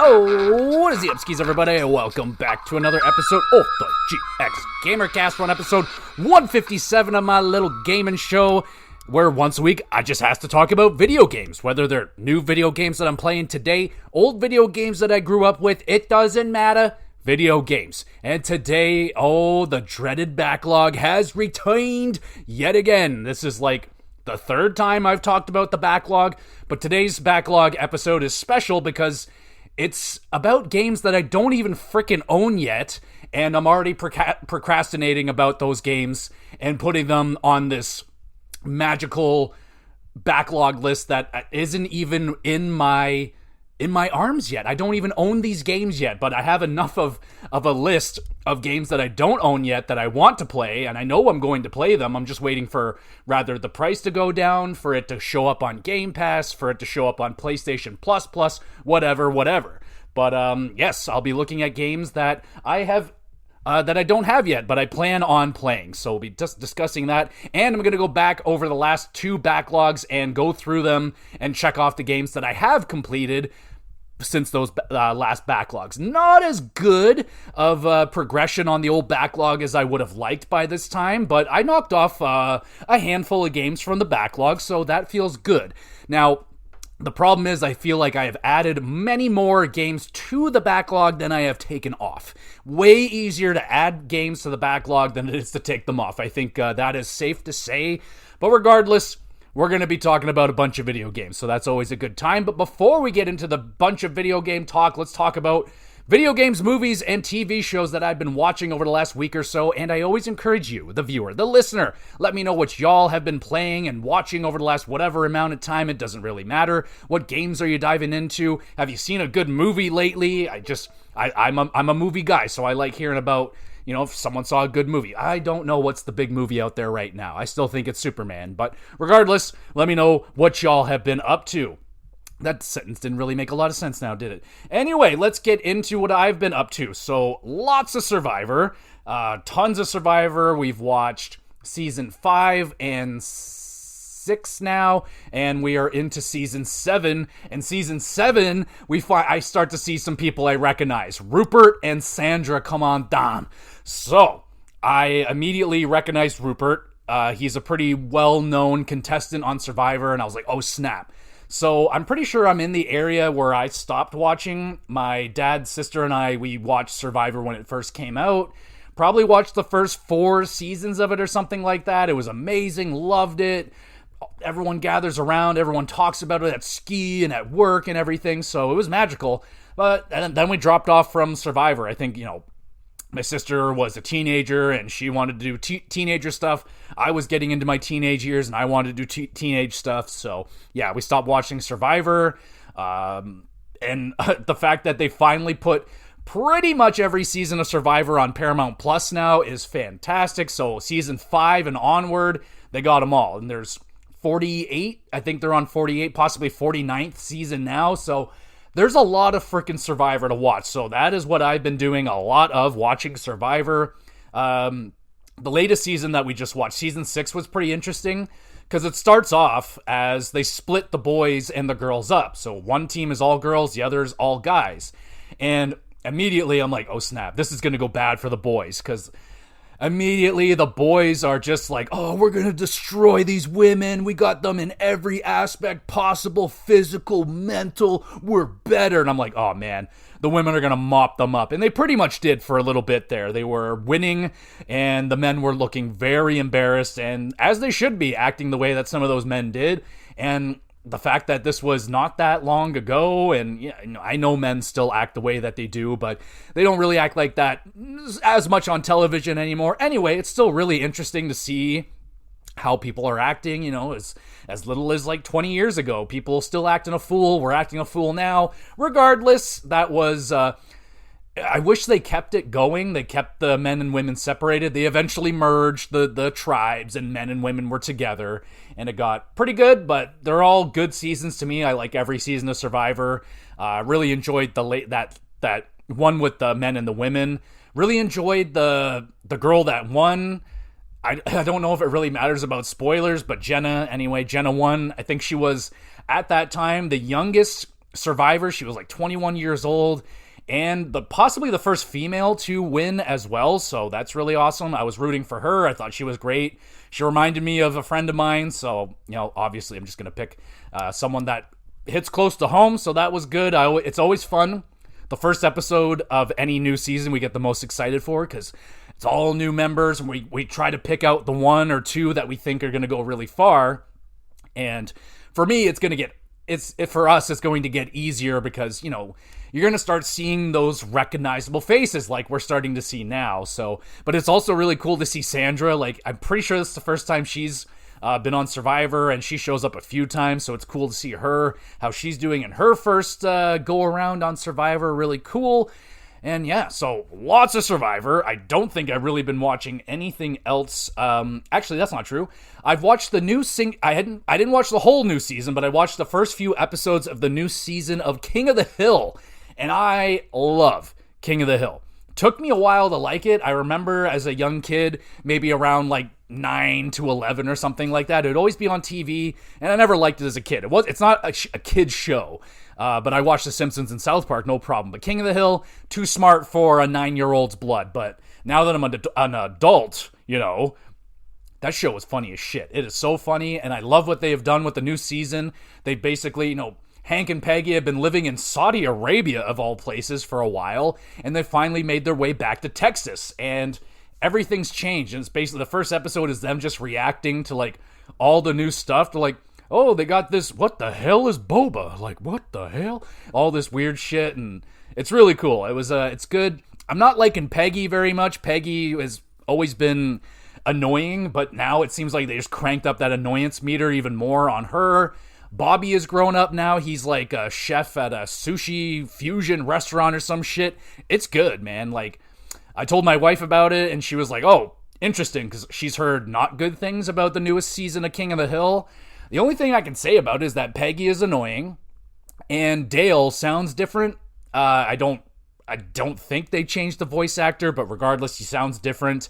Oh, what is the upskis, everybody? Welcome back to another episode of the GXGamerCast. We're on episode 157 of my little gaming show, where once a week I just have to talk about video games. Whether they're new video games that I'm playing today, old video games that I grew up with, it doesn't matter. Video games. And today, the dreaded backlog has returned yet again. This is like the third time I've talked about the backlog, but today's backlog episode is special because it's about games that I don't even frickin' own yet, and I'm already procrastinating about those games and putting them on this magical backlog list that isn't even in my arms yet. I don't even own these games yet, but I have enough of a list of games that I don't own yet that I want to play, and I know I'm going to play them. I'm just waiting for rather the price to go down, for it to show up on Game Pass, for it to show up on PlayStation Plus, whatever. But yes, I'll be looking at games that I have that I don't have yet, but I plan on playing. So we'll be just discussing that, and I'm going to go back over the last two backlogs and go through them and check off the games that I have completed since those last backlogs. Not as good of progression on the old backlog as I would have liked by this time, but I knocked off a handful of games from the backlog, so that feels good. Now, the problem is I feel like I have added many more games to the backlog than I have taken off. Way easier to add games to the backlog than it is to take them off. I think that is safe to say, but regardless, we're going to be talking about a bunch of video games, so that's always a good time. But before we get into the bunch of video game talk, let's talk about video games, movies, and TV shows that I've been watching over the last week or so. And I always encourage you, the viewer, the listener, let me know what y'all have been playing and watching over the last whatever amount of time. It doesn't really matter. What games are you diving into? Have you seen a good movie lately? I'm a movie guy, so I like hearing about, if someone saw a good movie. I don't know what's the big movie out there right now. I still think it's Superman. But regardless, let me know what y'all have been up to. That sentence didn't really make a lot of sense now, did it? Anyway, let's get into what I've been up to. So, lots of Survivor. Tons of Survivor. We've watched season 5 and 6 now, and we are into season 7. And season 7, I start to see some people I recognize. Rupert and Sandra come on down. So, I immediately recognized Rupert. He's a pretty well-known contestant on Survivor, and I was like, oh snap. So I'm pretty sure I'm in the area where I stopped watching. My dad, sister, and we watched Survivor when it first came out. Probably watched the first 4 seasons of it or something like that. It was amazing, loved it. Everyone gathers around, everyone talks about it at ski and at work and everything, so it was magical. But then we dropped off from Survivor. I think, my sister was a teenager and she wanted to do teenager stuff. I was getting into my teenage years and I wanted to do teenage stuff. So yeah, we stopped watching Survivor. And the fact that they finally put pretty much every season of Survivor on Paramount Plus now is fantastic. So season 5 and onward, they got them all. And there's 48. I think they're on 48, possibly 49th season now. So there's a lot of freaking Survivor to watch. So that is what I've been doing a lot of, watching Survivor. The latest season that we just watched, season 6, was pretty interesting because it starts off as they split the boys and the girls up. So one team is all girls, the other is all guys. And immediately I'm like, oh snap, this is going to go bad for the boys, because immediately the boys are just like, oh, we're going to destroy these women. We got them in every aspect possible, physical, mental. We're better. And I'm like, oh man, the women are going to mop them up. And they pretty much did for a little bit there. They were winning and the men were looking very embarrassed, and as they should be, acting the way that some of those men did. And the fact that this was not that long ago, and I know men still act the way that they do, but they don't really act like that as much on television anymore. Anyway, it's still really interesting to see how people are acting, as little as like 20 years ago. People still acting a fool. We're acting a fool now. Regardless, that was I wish they kept it going. They kept the men and women separated. They eventually merged the tribes, and men and women were together, and it got pretty good, but they're all good seasons to me. I like every season of Survivor. Really enjoyed that one with the men and the women. Really enjoyed the girl that won. I don't know if it really matters about spoilers, but Jenna won. I think she was, at that time, the youngest Survivor. She was like 21 years old and possibly the first female to win as well. So that's really awesome. I was rooting for her. I thought she was great. She reminded me of a friend of mine. So, obviously I'm just going to pick someone that hits close to home. So that was good. It's always fun. The first episode of any new season we get the most excited for because it's all new members, and we try to pick out the one or two that we think are going to go really far. And for me, it's going to get easier because, you're going to start seeing those recognizable faces like we're starting to see now. So, but it's also really cool to see Sandra. Like, I'm pretty sure this is the first time she's been on Survivor, and she shows up a few times, so it's cool to see her, how she's doing in her first go around on Survivor. Really cool. And yeah, so lots of Survivor. I don't think I've really been watching anything else. Actually, that's not true. I've watched the new I didn't watch the whole new season, but I watched the first few episodes of the new season of King of the Hill, and I love King of the Hill. Took me a while to like it. I remember as a young kid, maybe around like 9 to 11 or something like that. It would always be on TV, and I never liked it as a kid. It's not a kid's show, but I watched The Simpsons and South Park, no problem. But King of the Hill, too smart for a 9-year-old's blood. But now that I'm an adult, that show is funny as shit. It is so funny, and I love what they have done with the new season. They basically, Hank and Peggy have been living in Saudi Arabia, of all places, for a while, and they finally made their way back to Texas, and everything's changed. And it's basically, the first episode is them just reacting to, like, all the new stuff. They're like, oh, they got this, what the hell is boba? Like, what the hell? All this weird shit, and it's really cool. It's good. I'm not liking Peggy very much. Peggy has always been annoying, but now it seems like they just cranked up that annoyance meter even more on her. Bobby is grown up now. He's like a chef at a sushi fusion restaurant or some shit. It's good, man. Like, I told my wife about it, and she was like, oh, interesting, because she's heard not good things about the newest season of King of the Hill. The only thing I can say about it is that Peggy is annoying, and Dale sounds different. I don't think they changed the voice actor, but regardless, he sounds different.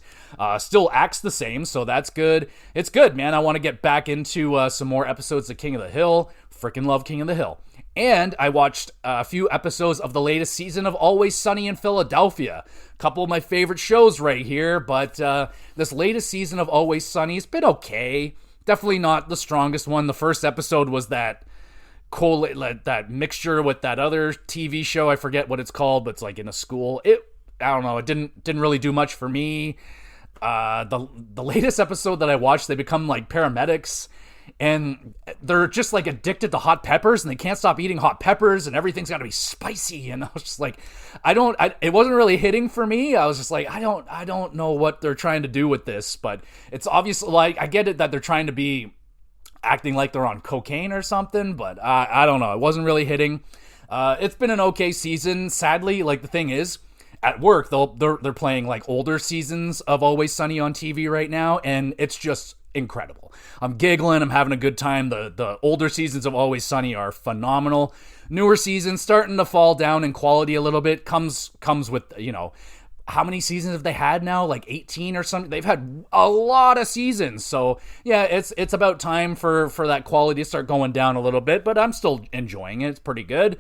Still acts the same, so that's good. It's good, man. I want to get back into some more episodes of King of the Hill. Freaking love King of the Hill. And I watched a few episodes of the latest season of Always Sunny in Philadelphia. A couple of my favorite shows right here, but this latest season of Always Sunny has been okay. Definitely not the strongest one. The first episode was that mixture with that other TV show. I forget what it's called, but it's like in a school. I don't know. It didn't really do much for me. The latest episode that I watched, they become like paramedics, and they're just like addicted to hot peppers, and they can't stop eating hot peppers, and everything's got to be spicy. And I was just like, it wasn't really hitting for me. I was just like, I don't know what they're trying to do with this, but it's obviously, like, I get it that they're trying to be acting like they're on cocaine or something, but I don't know. It wasn't really hitting. It's been an okay season. Sadly, like, the thing is, at work, they're playing like older seasons of Always Sunny on TV right now, and it's just incredible. I'm giggling. I'm having a good time. The older seasons of Always Sunny are phenomenal. Newer seasons starting to fall down in quality a little bit. Comes with, how many seasons have they had now? Like 18 or something. They've had a lot of seasons. So yeah, it's about time for that quality to start going down a little bit, but I'm still enjoying it. It's pretty good.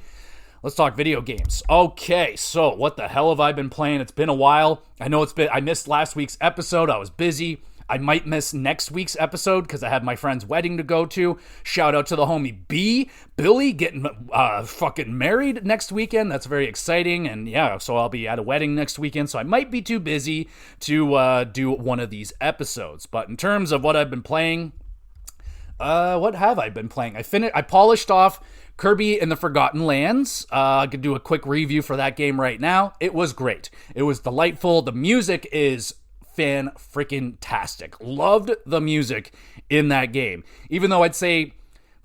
Let's talk video games. Okay, so what the hell have I been playing? It's been a while. I know I missed last week's episode. I was busy. I might miss next week's episode because I have my friend's wedding to go to. Shout out to the homie Billy, getting fucking married next weekend. That's very exciting. And yeah, so I'll be at a wedding next weekend. So I might be too busy to do one of these episodes. But in terms of what I've been playing, what have I been playing? I polished off Kirby and the Forgotten Lands. I could do a quick review for that game right now. It was great. It was delightful. The music is fan-freaking-tastic. Loved the music in that game. Even though I'd say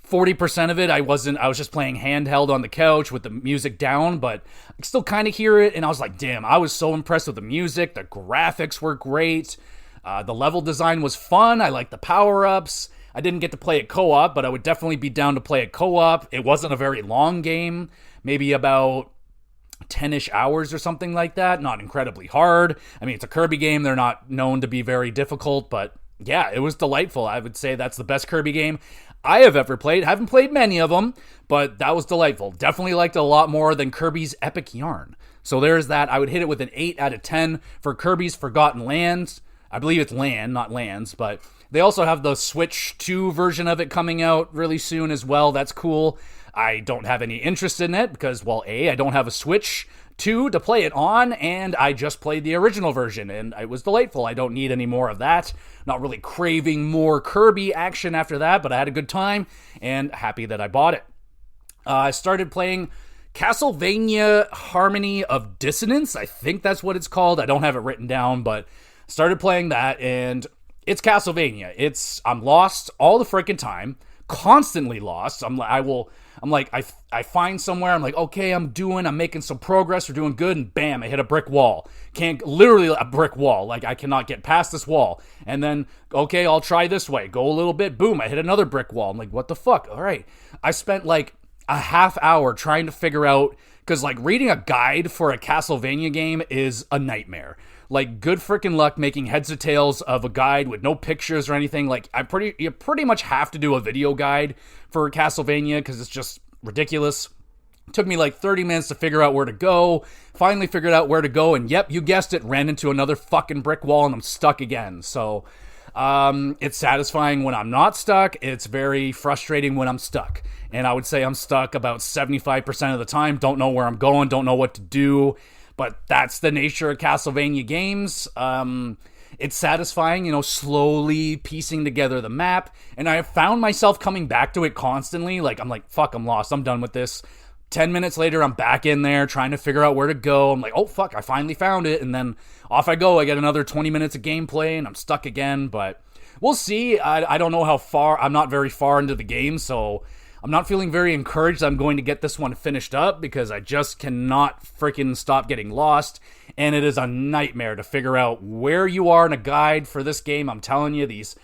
40% of it, I was just playing handheld on the couch with the music down, but I still kind of hear it, and I was like, damn, I was so impressed with the music. The graphics were great. The level design was fun. I liked the power-ups. I didn't get to play it co-op, but I would definitely be down to play it co-op. It wasn't a very long game, maybe about 10-ish hours or something like that. Not incredibly hard. I mean, it's a Kirby game. They're not known to be very difficult, but yeah, it was delightful. I would say that's the best Kirby game. I have ever played. Haven't played many of them, but that was delightful. Definitely liked it a lot more than Kirby's Epic Yarn. So there's that. I would hit it with an 8 out of 10 for Kirby's Forgotten Lands. I believe it's Land, not Lands, but they also have the Switch 2 version of it coming out really soon as well. That's cool. I don't have any interest in it because, well, A, I don't have a Switch 2 to play it on, and I just played the original version, and it was delightful. I don't need any more of that. Not really craving more Kirby action after that, but I had a good time, and happy that I bought it. I started playing Castlevania Harmony of Dissonance. I think that's what it's called. I don't have it written down, but started playing that, and it's Castlevania. I'm lost all the freaking time, constantly lost. I find somewhere, I'm like, okay, I'm making some progress, we're doing good, and bam, I hit a brick wall. Literally a brick wall. Like, I cannot get past this wall. And then, okay, I'll try this way. Go a little bit, boom, I hit another brick wall. I'm like, what the fuck? All right. I spent like a half hour trying to figure out, because like reading a guide for a Castlevania game is a nightmare. Like, good freaking luck making heads or tails of a guide with no pictures or anything. Like, you pretty much have to do a video guide for Castlevania because it's just ridiculous. It took me like 30 minutes to figure out where to go. Finally figured out where to go, and yep, you guessed it, ran into another fucking brick wall and I'm stuck again. So, it's satisfying when I'm not stuck. It's very frustrating when I'm stuck. And I would say I'm stuck about 75% of the time. Don't know where I'm going, don't know what to do. But that's the nature of Castlevania games. It's satisfying, slowly piecing together the map. And I have found myself coming back to it constantly. Like, I'm like, fuck, I'm lost. I'm done with this. 10 minutes later, I'm back in there trying to figure out where to go. I'm like, oh, fuck, I finally found it. And then off I go. I get another 20 minutes of gameplay and I'm stuck again. But we'll see. I don't know how far. I'm not very far into the game, so I'm not feeling very encouraged I'm going to get this one finished up because I just cannot freaking stop getting lost, and it is a nightmare to figure out where you are in a guide for this game. I'm telling you, these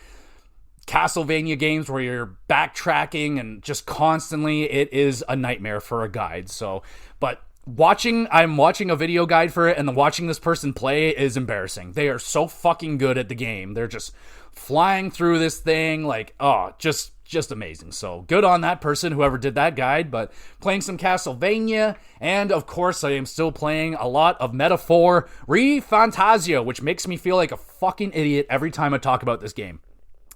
Castlevania games where you're backtracking and just constantly, it is a nightmare for a guide. So, but I'm watching a video guide for it, and watching this person play is embarrassing. They are so fucking good at the game. They're just flying through this thing like, oh, just amazing. So good on that person, whoever did that guide. But playing some Castlevania, and of course I am still playing a lot of Metaphor ReFantazio, which makes me feel like a fucking idiot every time I talk about this game.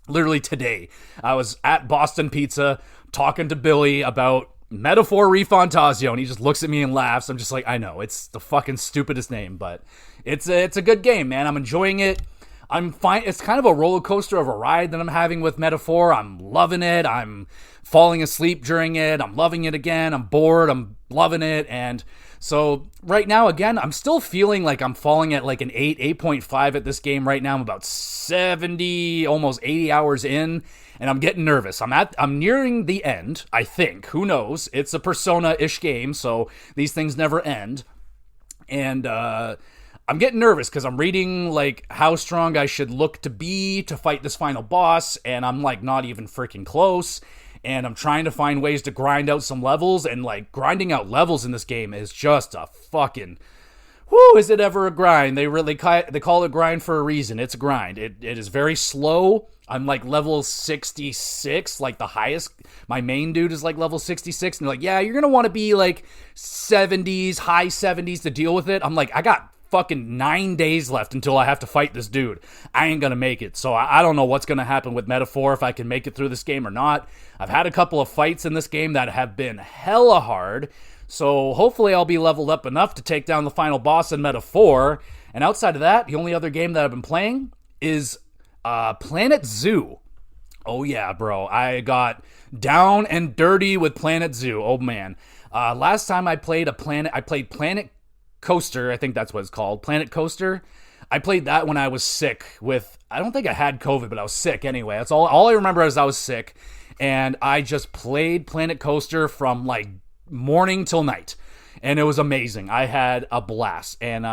Literally today, I was at Boston Pizza talking to Billy about Metaphor ReFantazio, and he just looks at me and laughs. I'm just like, I know, it's the fucking stupidest name, but it's a good game, man. I'm enjoying it. I'm fine. It's kind of a roller coaster of a ride that I'm having with Metaphor. I'm loving it. I'm falling asleep during it. I'm loving it again. I'm bored. I'm loving it. And so right now, again, I'm still feeling like I'm falling at like an 8.5 at this game right now. I'm about 70, almost 80 hours in, and I'm getting nervous. I'm nearing the end, I think. Who knows? It's a Persona-ish game, so these things never end. And, I'm getting nervous because I'm reading like how strong I should look to be to fight this final boss, and I'm like not even freaking close. And I'm trying to find ways to grind out some levels, and like grinding out levels in this game is just a fucking, whoo, is it ever a grind? They call it grind for a reason. It's a grind. It is very slow. I'm like level 66, like the highest. My main dude is like level 66, and they're like, yeah, you're gonna want to be like 70s, high 70s to deal with it. I'm like, I got fucking 9 days left until I have to fight this dude. I ain't gonna make it. So I don't know what's gonna happen with Metaphor, if I can make it through this game or not. I've had a couple of fights in this game that have been hella hard, so hopefully I'll be leveled up enough to take down the final boss in Metaphor. And outside of that, the only other game that I've been playing is Planet Zoo. Oh yeah, bro. I got down and dirty with Planet Zoo. Oh man. Last time I played Planet Coaster, I think that's what it's called. Planet Coaster. I played that when I was sick I don't think I had COVID, but I was sick anyway. That's all I remember is I was sick. And I just played Planet Coaster from like morning till night. And it was amazing. I had a blast. And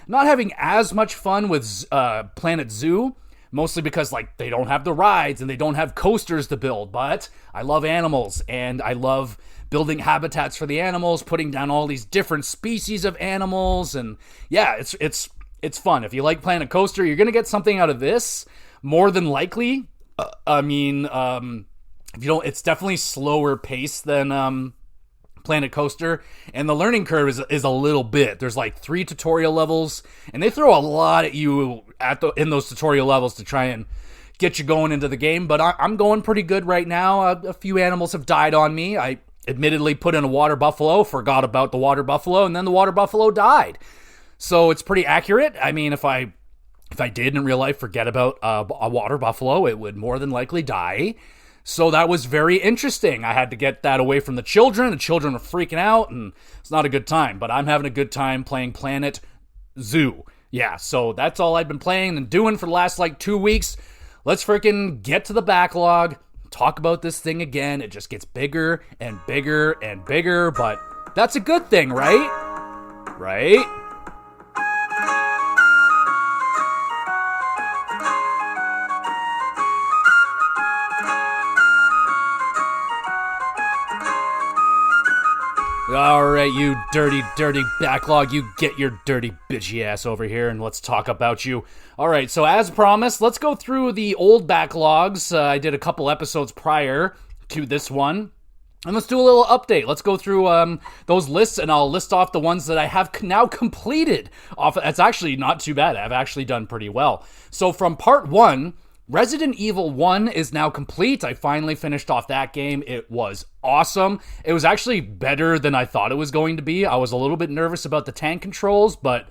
not having as much fun with Planet Zoo, mostly because like they don't have the rides and they don't have coasters to build. But I love animals, and I love building habitats for the animals, putting down all these different species of animals, and yeah, it's fun. If you like Planet Coaster, you're gonna get something out of this, more than likely. if you don't, it's definitely slower pace than Planet Coaster, and the learning curve is a little bit. There's like 3 tutorial levels, and they throw a lot at you in those tutorial levels to try and get you going into the game, but I'm going pretty good right now. A few animals have died on me. I admittedly put in a water buffalo, forgot about the water buffalo, and then the water buffalo died. So it's pretty accurate. I mean, if I did in real life forget about a water buffalo, it would more than likely die. So that was very interesting. I had to get that away from the children. The children were freaking out, and it's not a good time. But I'm having a good time playing Planet Zoo. Yeah, so that's all I've been playing and doing for the last, 2 weeks. Let's freaking get to the backlog, talk about this thing again. It just gets bigger and bigger and bigger, but that's a good thing, right? Right? Alright, you dirty, dirty backlog, you get your dirty bitchy ass over here and let's talk about you. Alright, so as promised, let's go through the old backlogs. I did a couple episodes prior to this one. And let's do a little update. Let's go through those lists, and I'll list off the ones that I have now completed. That's actually not too bad. I've actually done pretty well. So from part 1... Resident Evil 1 is now complete. I finally finished off that game. It was awesome. It was actually better than I thought it was going to be. I was a little bit nervous about the tank controls, but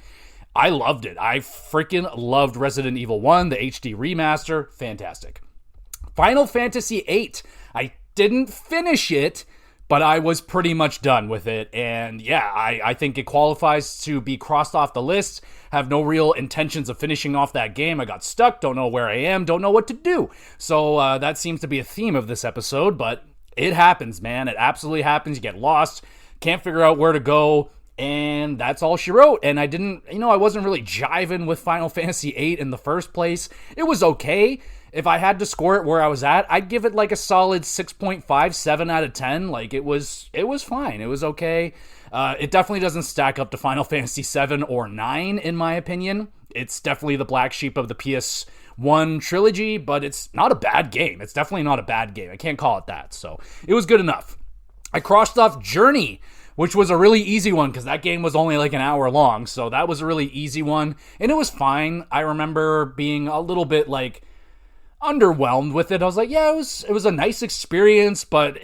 I loved it. I freaking loved Resident Evil 1, the HD remaster. Fantastic. Final Fantasy VIII. I didn't finish it, but I was pretty much done with it. And yeah, I think it qualifies to be crossed off the list. Have no real intentions of finishing off that game. I got stuck, don't know where I am, don't know what to do. So that seems to be a theme of this episode, but it happens, man. It absolutely happens. You get lost, can't figure out where to go, and that's all she wrote. And I wasn't really jiving with Final Fantasy VIII in the first place. It was okay. If I had to score it where I was at, I'd give it like a solid 6.5, 7 out of 10. Like, it was fine. It was okay. It definitely doesn't stack up to Final Fantasy 7 or 9, in my opinion. It's definitely the black sheep of the PS1 trilogy, but it's not a bad game. It's definitely not a bad game. I can't call it that. So it was good enough. I crossed off Journey, which was a really easy one because that game was only like an hour long. So that was a really easy one, and it was fine. I remember being a little bit underwhelmed with it. I was like, yeah, it was a nice experience, but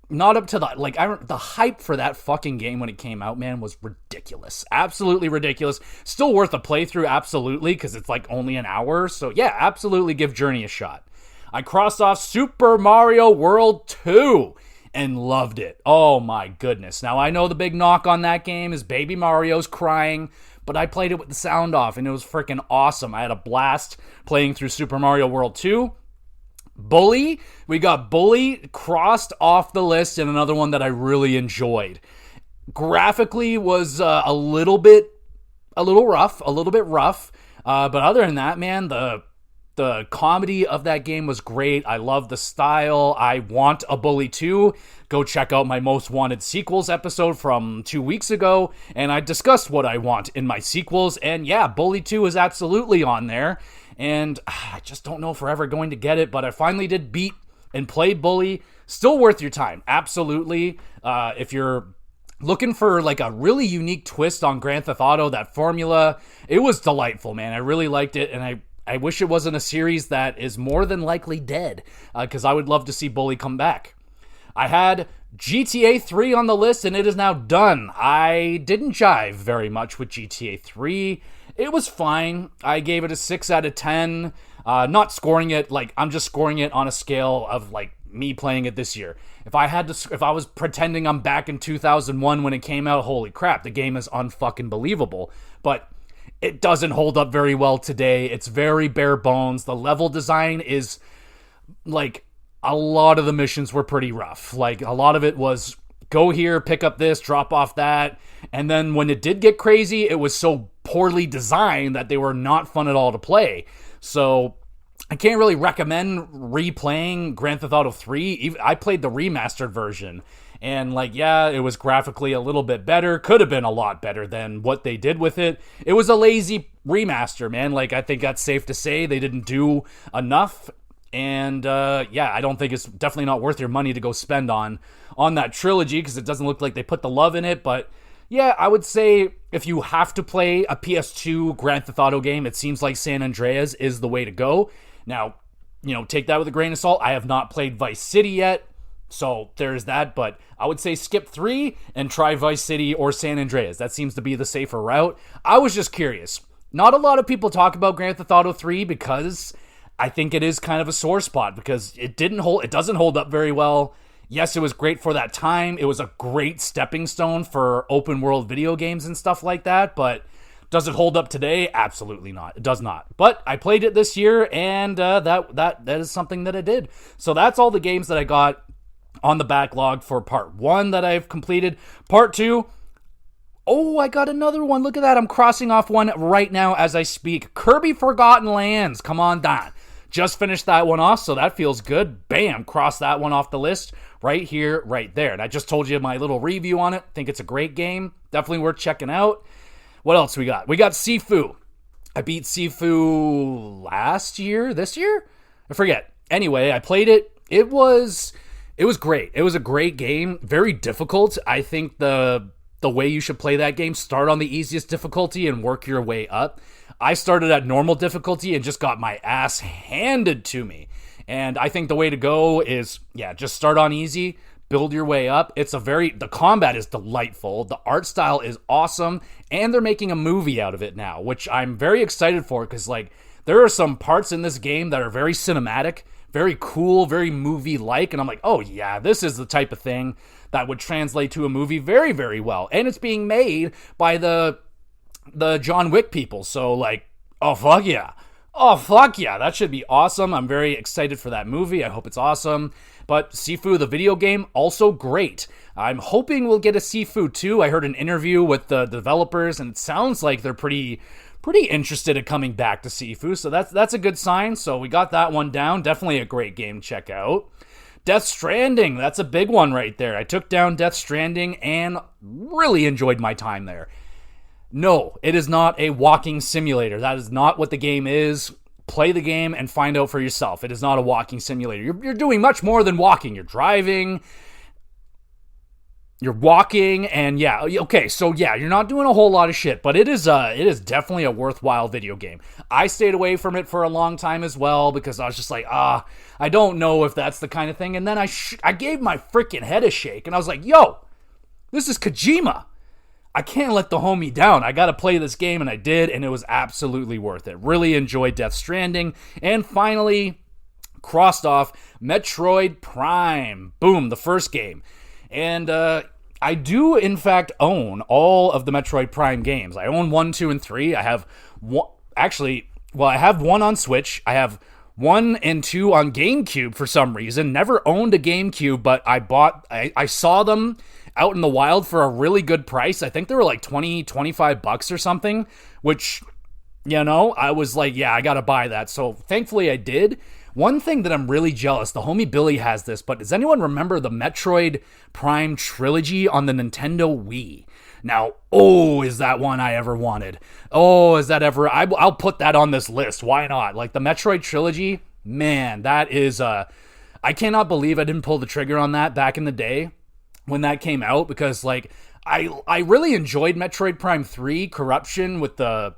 not up to the hype for that fucking game when it came out, man, was ridiculous. Absolutely ridiculous. Still worth a playthrough, absolutely, because it's only an hour. So yeah, absolutely give Journey a shot. I crossed off Super Mario World 2 and loved it. Oh my goodness. Now I know the big knock on that game is Baby Mario's crying, but I played it with the sound off, and it was freaking awesome. I had a blast playing through Super Mario World 2. Bully, we got Bully crossed off the list, and another one that I really enjoyed. Graphically was a little bit rough, but other than that, man, the comedy of that game was great. I love the style. I want a Bully 2. Go check out my Most Wanted Sequels episode from 2 weeks ago, and I discussed what I want in my sequels, and yeah, Bully 2 is absolutely on there, and I just don't know if we're ever going to get it, but I finally did beat and play Bully. Still worth your time, absolutely. If you're looking for a really unique twist on Grand Theft Auto, that formula, it was delightful, man. I really liked it, and I wish it wasn't a series that is more than likely dead, because I would love to see Bully come back. I had GTA 3 on the list, and it is now done. I didn't jive very much with GTA 3. It was fine. I gave it a 6 out of 10. Not scoring it, I'm just scoring it on a scale of, me playing it this year. If I was pretending I'm back in 2001 when it came out, holy crap, the game is unfucking believable. But it doesn't hold up very well today. It's very bare bones. The level design is, a lot of the missions were pretty rough. A lot of it was go here, pick up this, drop off that. And then when it did get crazy, it was so poorly designed that they were not fun at all to play. So I can't really recommend replaying Grand Theft Auto 3. I played the remastered version. And it was graphically a little bit better. Could have been a lot better than what they did with it. It was a lazy remaster, man. I think that's safe to say. They didn't do enough. And I don't think it's definitely not worth your money to go spend on that trilogy because it doesn't look like they put the love in it. But yeah, I would say if you have to play a PS2 Grand Theft Auto game, it seems like San Andreas is the way to go. Now, take that with a grain of salt. I have not played Vice City yet, so there's that. But I would say skip 3 and try Vice City or San Andreas. That seems to be the safer route. I was just curious. Not a lot of people talk about Grand Theft Auto 3 because I think it is kind of a sore spot because it doesn't hold up very well. Yes, it was great for that time. It was a great stepping stone for open world video games and stuff like that, but does it hold up today? Absolutely not. It does not. But I played it this year, and that is something that I did. So that's all the games that I got on the backlog for part 1 that I've completed. Part 2, oh, I got another one. Look at that. I'm crossing off one right now as I speak. Kirby Forgotten Lands. Come on down. Just finished that one off, so that feels good. Bam, cross that one off the list right here, right there. And I just told you my little review on it. Think it's a great game. Definitely worth checking out. What else we got? We got Sifu. I beat Sifu this year? I forget. Anyway, I played it. It was great. It was a great game. Very difficult. I think the way you should play that game, start on the easiest difficulty and work your way up. I started at normal difficulty and just got my ass handed to me. And I think the way to go is, just start on easy, build your way up. The combat is delightful. The art style is awesome. And they're making a movie out of it now, which I'm very excited for because, there are some parts in this game that are very cinematic, very cool, very movie-like. And I'm like, oh yeah, this is the type of thing that would translate to a movie very, very well. And it's being made by the John Wick people. So oh fuck yeah. Oh fuck yeah. That should be awesome. I'm very excited for that movie. I hope it's awesome. But Sifu, the video game, also great. I'm hoping we'll get a Sifu 2. I heard an interview with the developers and it sounds like they're pretty interested in coming back to Sifu. So that's a good sign. So we got that one down. Definitely a great game to check out. Death Stranding, that's a big one right there. I took down Death Stranding and really enjoyed my time there. No, it is not a walking simulator. That is not what the game is. Play the game and find out for yourself. It is not a walking simulator. You're doing much more than walking. You're driving, you're walking, and you're not doing a whole lot of shit, but it is definitely a worthwhile video game. I stayed away from it for a long time as well because I was just like, I don't know if that's the kind of thing. And then I gave my freaking head a shake, and I was like, yo, this is Kojima. I can't let the homie down. I got to play this game, and I did, and it was absolutely worth it. Really enjoyed Death Stranding. And finally, crossed off Metroid Prime. Boom, the first game. And I do, in fact, own all of the Metroid Prime games. I own 1, 2, and 3. I have one, I have one on Switch. I have 1 and 2 on GameCube for some reason. Never owned a GameCube, but I saw them out in the wild for a really good price. I think they were like $20-25 or something, which, I was like, yeah, I gotta buy that. So thankfully I did. One thing that I'm really jealous, the homie Billy has this, but does anyone remember the Metroid Prime trilogy on the Nintendo Wii? Now, is that one I ever wanted? I'll put that on this list. Why not? The Metroid trilogy, man, that is, I cannot believe I didn't pull the trigger on that back in the day when that came out because, I really enjoyed Metroid Prime 3 Corruption with the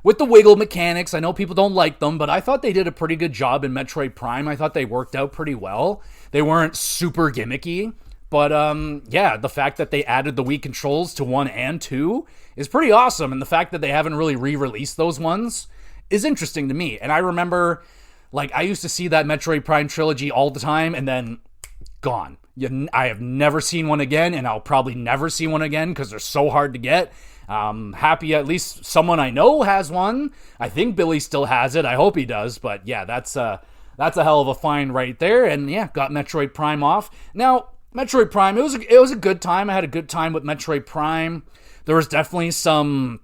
wiggle mechanics. I know people don't like them, but I thought they did a pretty good job in Metroid Prime. I thought they worked out pretty well. They weren't super gimmicky. But, the fact that they added the Wii controls to 1 and 2 is pretty awesome. And the fact that they haven't really re-released those ones is interesting to me. And I remember, I used to see that Metroid Prime trilogy all the time and then gone. I have never seen one again, and I'll probably never see one again because they're so hard to get. Happy at least someone I know has one. I think Billy still has it. I hope he does. But, that's a hell of a find right there. And, got Metroid Prime off. Now, Metroid Prime, it was a good time. I had a good time with Metroid Prime. There was definitely some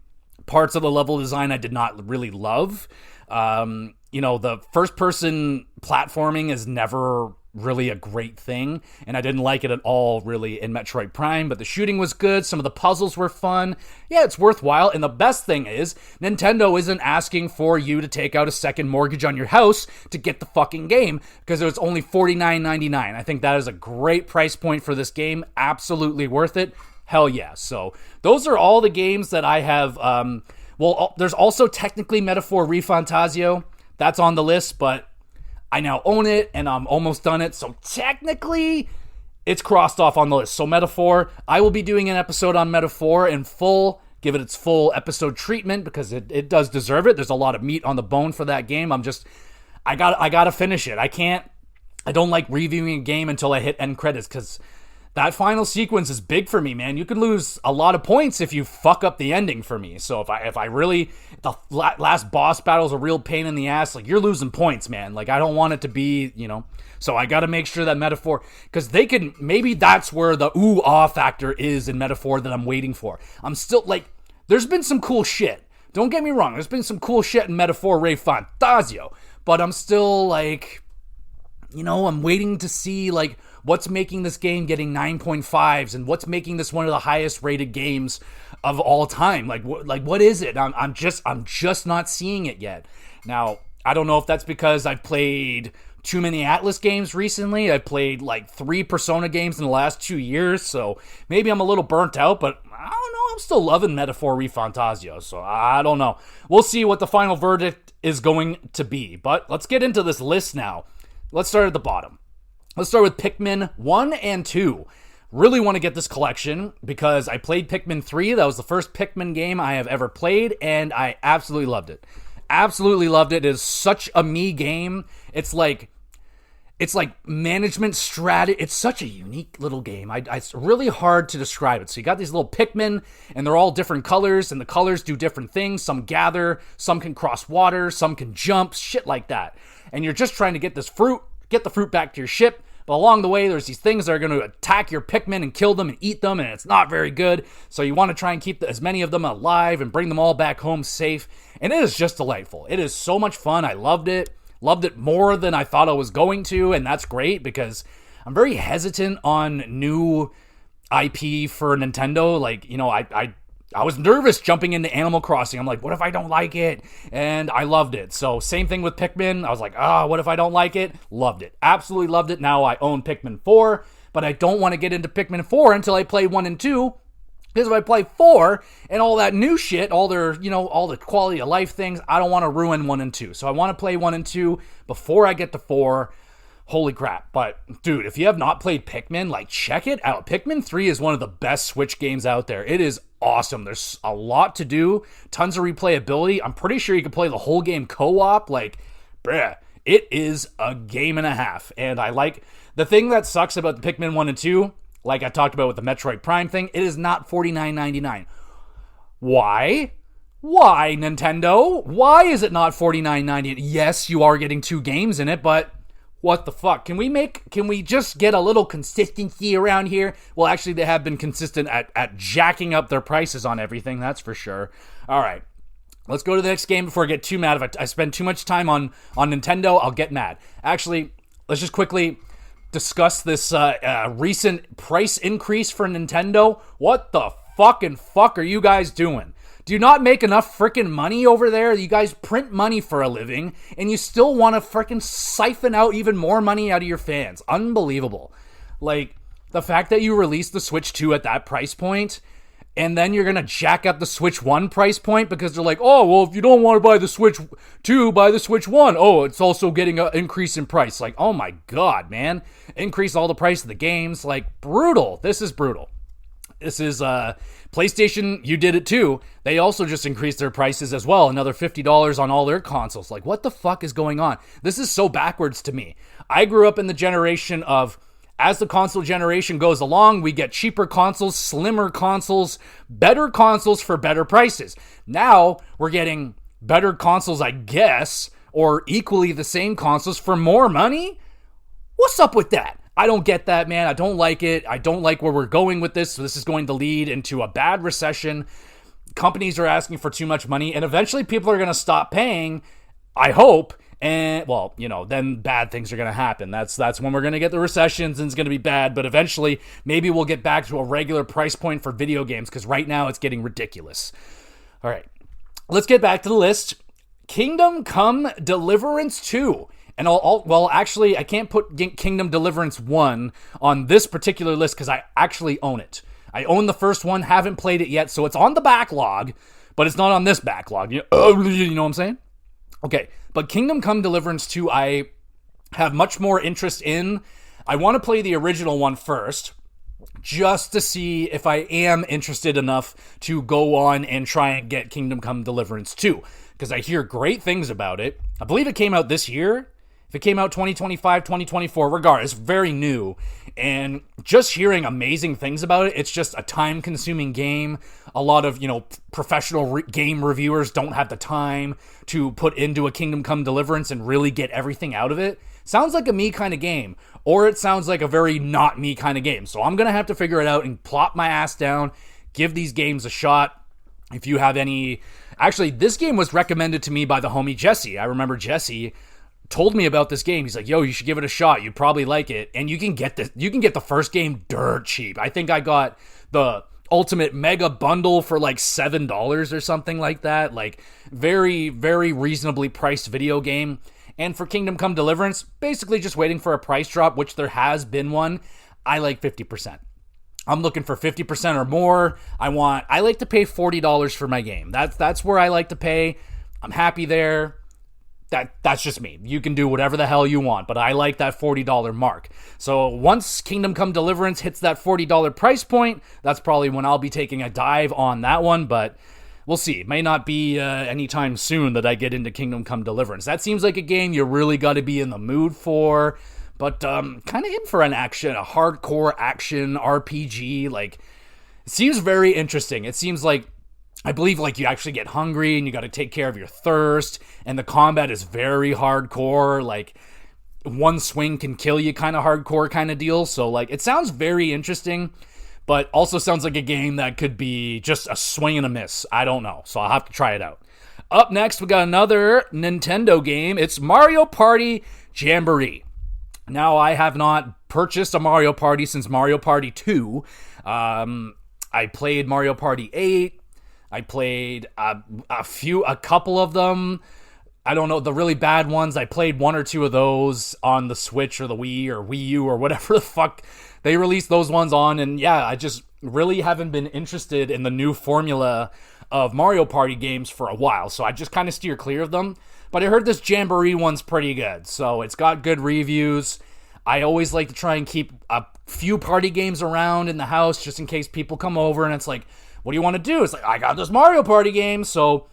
parts of the level design I did not really love. The first-person platforming is never really a great thing, and I didn't like it at all really in Metroid Prime, but the shooting was good, some of the puzzles were fun. Yeah, it's worthwhile, and the best thing is Nintendo isn't asking for you to take out a second mortgage on your house to get the fucking game, because it was only $49.99. I think that is a great price point for this game. Absolutely worth it. Hell yeah. So those are all the games that I have. Well, there's also technically Metaphor ReFantazio. That's on the list, but I now own it, and I'm almost done it, so technically, it's crossed off on the list. So Metaphor, I will be doing an episode on Metaphor in full, give it its full episode treatment, because it does deserve it. There's a lot of meat on the bone for that game. I gotta finish it. I don't like reviewing a game until I hit end credits, because that final sequence is big for me, man. You could lose a lot of points if you fuck up the ending for me. So if I really, the last boss battle is a real pain in the ass, like, you're losing points, man. Like, I don't want it to be, so I got to make sure that Metaphor, because maybe that's where the ooh-ah factor is in Metaphor that I'm waiting for. I'm still, like, there's been some cool shit. Don't get me wrong. There's been some cool shit in Metaphor ReFantazio, but I'm still, like, I'm waiting to see, like, what's making this game getting 9.5s, and what's making this one of the highest rated games of all time. Like what is it? I'm just not seeing it yet. Now, I don't know if that's because I've played too many Atlas games recently. I played like 3 Persona games in the last 2 years, so maybe I'm a little burnt out, but I don't know. I'm still loving Metaphor ReFantazio, so I don't know. We'll see what the final verdict is going to be, but let's get into this list now. Let's start at the bottom. Let's start with Pikmin 1 and 2. Really want to get this collection because I played Pikmin 3. That was the first Pikmin game I have ever played, and I absolutely loved it. Absolutely loved it. It is such a me game. It's like management strategy. It's such a unique little game. It's really hard to describe it. So you got these little Pikmin, and they're all different colors, and the colors do different things. Some gather, some can cross water, some can jump, shit like that. And you're just trying to get this fruit, get the fruit back to your ship. But along the way, there's these things that are going to attack your Pikmin and kill them and eat them, and it's not very good. So you want to try and keep as many of them alive and bring them all back home safe. And it is just delightful. It is so much fun. I loved it. Loved it more than I thought I was going to, and that's great because I'm very hesitant on new IP for Nintendo. Like, I was nervous jumping into Animal Crossing. I'm like, what if I don't like it? And I loved it. So same thing with Pikmin. I was like, what if I don't like it? Loved it. Absolutely loved it. Now I own Pikmin 4, but I don't want to get into Pikmin 4 until I play 1 and 2. Because if I play 4 and all that new shit, all the quality of life things, I don't want to ruin 1 and 2. So I want to play 1 and 2 before I get to 4. Holy crap. But, dude, if you have not played Pikmin, like, check it out. Pikmin 3 is one of the best Switch games out there. It is awesome. There's a lot to do. Tons of replayability. I'm pretty sure you can play the whole game co-op. Like, bruh, it is a game and a half. And I like... The thing that sucks about the Pikmin 1 and 2, like I talked about with the Metroid Prime thing, it is not $49.99. Why? Why, Nintendo? Why is it not $49.99? Yes, you are getting 2 games in it, but... What the fuck? Can we just get a little consistency around here? Well, actually, they have been consistent at jacking up their prices on everything, that's for sure. All right, let's go to the next game before I get too mad. If I spend too much time on Nintendo, I'll get mad. Actually, let's just quickly discuss this recent price increase for Nintendo. What the fuck are you guys doing? Do you not make enough freaking money over there? You guys print money for a living, and you still want to freaking siphon out even more money out of your fans. Unbelievable. Like, the fact that you released the Switch 2 at that price point, and then you're going to jack up the Switch 1 price point because they're like, oh, well, if you don't want to buy the Switch 2, buy the Switch 1. Oh, it's also getting an increase in price. Like, oh my God, man. Increase all the price of the games. Like, brutal. This is brutal. This is, PlayStation, you did it too. They also just increased their prices as well. Another $50 on all their consoles. Like, what the fuck is going on? This is so backwards to me. I grew up in the generation of, as the console generation goes along, we get cheaper consoles, slimmer consoles, better consoles for better prices. Now, we're getting better consoles, I guess, or equally the same consoles for more money? What's up with that? I don't get that, man. I don't like it. I don't like where we're going with this. So this is going to lead into a bad recession. Companies are asking for too much money, and eventually people are going to stop paying, I hope, And, well, then bad things are going to happen. That's when we're going to get the recessions and it's going to be bad. But eventually, maybe we'll get back to a regular price point for video games because right now it's getting ridiculous. All right, let's get back to the list. Kingdom Come Deliverance 2. And I can't put Kingdom Deliverance 1 on this particular list because I actually own it. I own the first one, haven't played it yet, so it's on the backlog, but it's not on this backlog. You know what I'm saying? Okay, but Kingdom Come Deliverance 2, I have much more interest in. I want to play the original one first, just to see if I am interested enough to go on and try and get Kingdom Come Deliverance 2, because I hear great things about it. I believe it came out this year. If it came out 2025, 2024, regardless, very new. And just hearing amazing things about it, it's just a time-consuming game. A lot of, professional game reviewers don't have the time to put into a Kingdom Come Deliverance and really get everything out of it. Sounds like a me kind of game, or it sounds like a very not me kind of game. So I'm going to have to figure it out and plop my ass down, give these games a shot. If you have any... Actually, this game was recommended to me by the homie Jesse. I remember Jesse told me about this game. He's like, yo, you should give it a shot. You'd probably like it. And you can get the first game dirt cheap. I think I got the Ultimate Mega Bundle for like $7 or something like that. Like, very, very reasonably priced video game. And for Kingdom Come Deliverance, basically just waiting for a price drop, which there has been one. I like 50%. I'm looking for 50% or more. I like to pay $40 for my game. That's where I like to pay. I'm happy there. That's just me. You can do whatever the hell you want, but I like that $40 mark. So once Kingdom Come Deliverance hits that $40 price point, that's probably when I'll be taking a dive on that one, but we'll see. It may not be anytime soon that I get into Kingdom Come Deliverance. That seems like a game you really got to be in the mood for, but kind of in for a hardcore action RPG. Like, it seems very interesting. It seems like, I believe, like, you actually get hungry and you got to take care of your thirst, and the combat is very hardcore. Like, one swing can kill you kind of hardcore kind of deal. So, like, it sounds very interesting, but also sounds like a game that could be just a swing and a miss. I don't know. So I'll have to try it out. Up next, we got another Nintendo game. It's Mario Party Jamboree. Now, I have not purchased a Mario Party since Mario Party 2. I played Mario Party 8. I played a couple of them. I don't know, the really bad ones. I played one or two of those on the Switch or the Wii or Wii U or whatever the fuck they released those ones on. And yeah, I just really haven't been interested in the new formula of Mario Party games for a while. So I just kind of steer clear of them. But I heard this Jamboree one's pretty good. So it's got good reviews. I always like to try and keep a few party games around in the house just in case people come over and it's like, what do you want to do? It's like, I got this Mario Party game. So,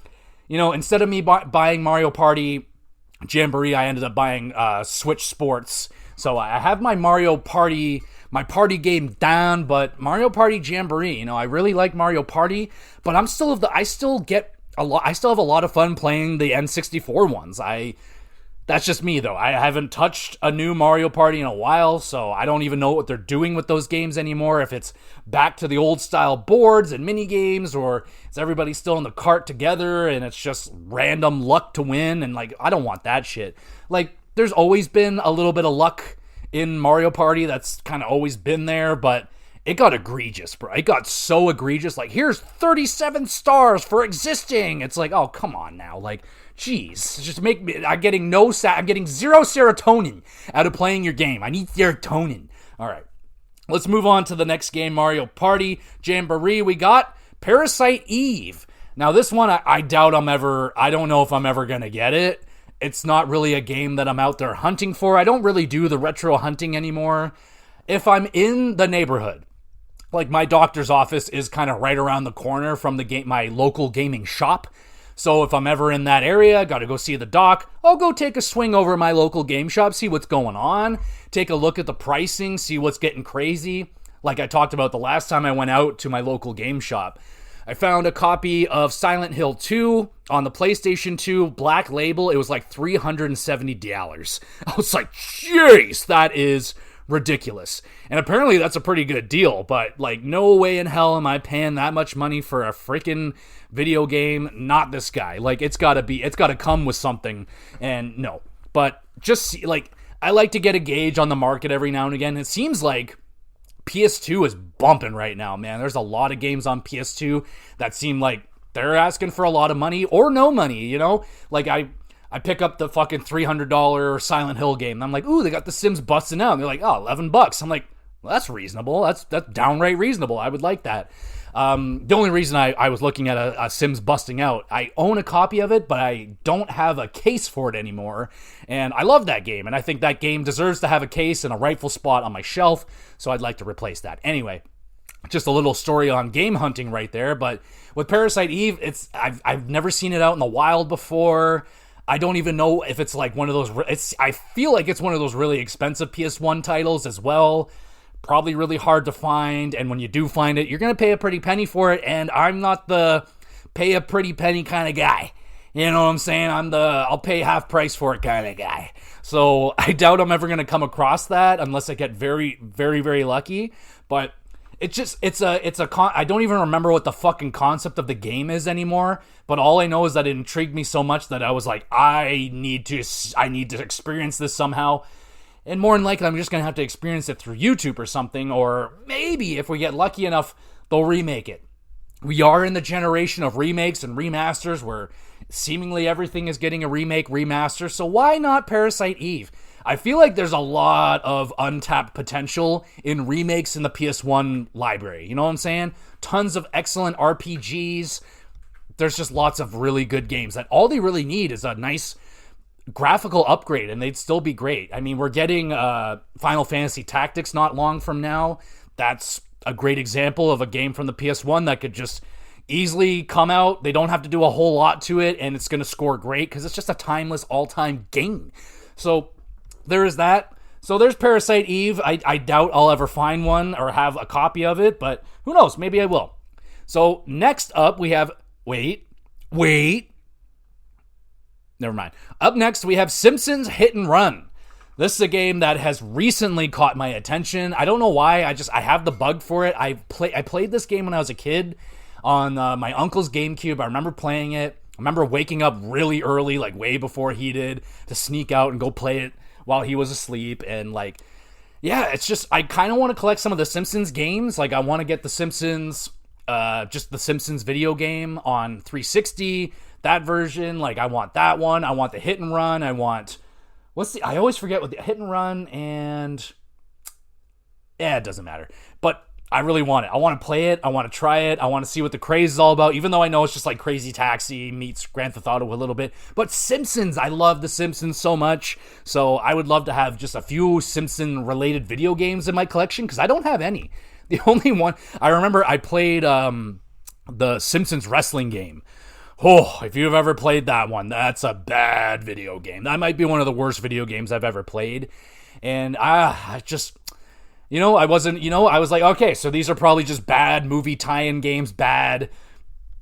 instead of me buying Mario Party Jamboree, I ended up buying Switch Sports. So I have my party game down, but Mario Party Jamboree, I really like Mario Party, but I still have a lot of fun playing the N64 ones. That's just me, though. I haven't touched a new Mario Party in a while, so I don't even know what they're doing with those games anymore. If it's back to the old-style boards and mini-games, or is everybody still in the cart together, and it's just random luck to win, and, like, I don't want that shit. Like, there's always been a little bit of luck in Mario Party. That's kind of always been there, but it got egregious, bro. It got so egregious. Like, here's 37 stars for existing. It's like, oh, come on now. Like, jeez, just make me. I'm getting zero serotonin out of playing your game. I need serotonin. All right, let's move on to the next game, Mario Party Jamboree. We got Parasite Eve. Now, this one, I doubt I don't know if I'm ever gonna get it. It's not really a game that I'm out there hunting for. I don't really do the retro hunting anymore. If I'm in the neighborhood, like my doctor's office is kind of right around the corner from my local gaming shop. So if I'm ever in that area, got to go see the doc, I'll go take a swing over my local game shop, see what's going on, take a look at the pricing, see what's getting crazy. Like I talked about the last time I went out to my local game shop. I found a copy of Silent Hill 2 on the PlayStation 2 Black Label. It was like $370. I was like, jeez, that is ridiculous. And apparently that's a pretty good deal, but like no way in hell am I paying that much money for a freaking video game. Not this guy. Like it's got to come with something, and no. but just like I like to get a gauge on the market every now and again. It seems like PS2 is bumping right now, man. There's a lot of games on PS2 that seem like they're asking for a lot of money or no money, you know? Like I pick up the fucking $300 Silent Hill game. And I'm like, ooh, they got The Sims busting out. And they're like, oh, $11. I'm like, well, that's reasonable. That's downright reasonable. I would like that. The only reason I was looking at a Sims busting out, I own a copy of it, but I don't have a case for it anymore. And I love that game. And I think that game deserves to have a case and a rightful spot on my shelf. So I'd like to replace that. Anyway, just a little story on game hunting right there. But with Parasite Eve, I've never seen it out in the wild before. I don't even know if it's like one of those. I feel like it's one of those really expensive PS1 titles as well. Probably really hard to find, and when you do find it, you're going to pay a pretty penny for it, and I'm not the pay a pretty penny kind of guy. You know what I'm saying? I'm the I'll pay half price for it kind of guy. So I doubt I'm ever going to come across that unless I get very, very, very lucky. But I don't even remember what the fucking concept of the game is anymore, but all I know is that it intrigued me so much that I was like, I need to experience this somehow. And more than likely, I'm just going to have to experience it through YouTube or something, or maybe if we get lucky enough, they'll remake it. We are in the generation of remakes and remasters where seemingly everything is getting a remake, remaster, so why not Parasite Eve? I feel like there's a lot of untapped potential in remakes in the PS1 library, you know what I'm saying? Tons of excellent RPGs. There's just lots of really good games that all they really need is a nice graphical upgrade and they'd still be great. I mean, we're getting Final Fantasy Tactics not long from now. That's a great example of a game from the PS1 that could just easily come out. They don't have to do a whole lot to it and it's going to score great because it's just a timeless all-time game. So there is that. So there's Parasite Eve. I doubt I'll ever find one or have a copy of it, but who knows? Maybe I will. So next up we have... Wait. Never mind. Up next, we have Simpsons Hit and Run. This is a game that has recently caught my attention. I don't know why. I have the bug for it. I played this game when I was a kid on my uncle's GameCube. I remember playing it. I remember waking up really early, like way before he did, to sneak out and go play it while he was asleep. And like, yeah, it's just, I kind of want to collect some of the Simpsons games. Like, I want to get the Simpsons, just the Simpsons video game on 360. That version, like I want that one. I want the Hit and Run. I always forget what the Hit and Run and it doesn't matter. But I really want it. I want to play it. I want to try it. I want to see what the craze is all about, even though I know it's just like Crazy Taxi meets Grand Theft Auto a little bit. But Simpsons, I love the Simpsons so much. So I would love to have just a few Simpson related video games in my collection because I don't have any. The only one I remember I played the Simpsons wrestling game. Oh, if you've ever played that one, that's a bad video game. That might be one of the worst video games I've ever played. And I just, I was like, okay, so these are probably just bad movie tie-in games, bad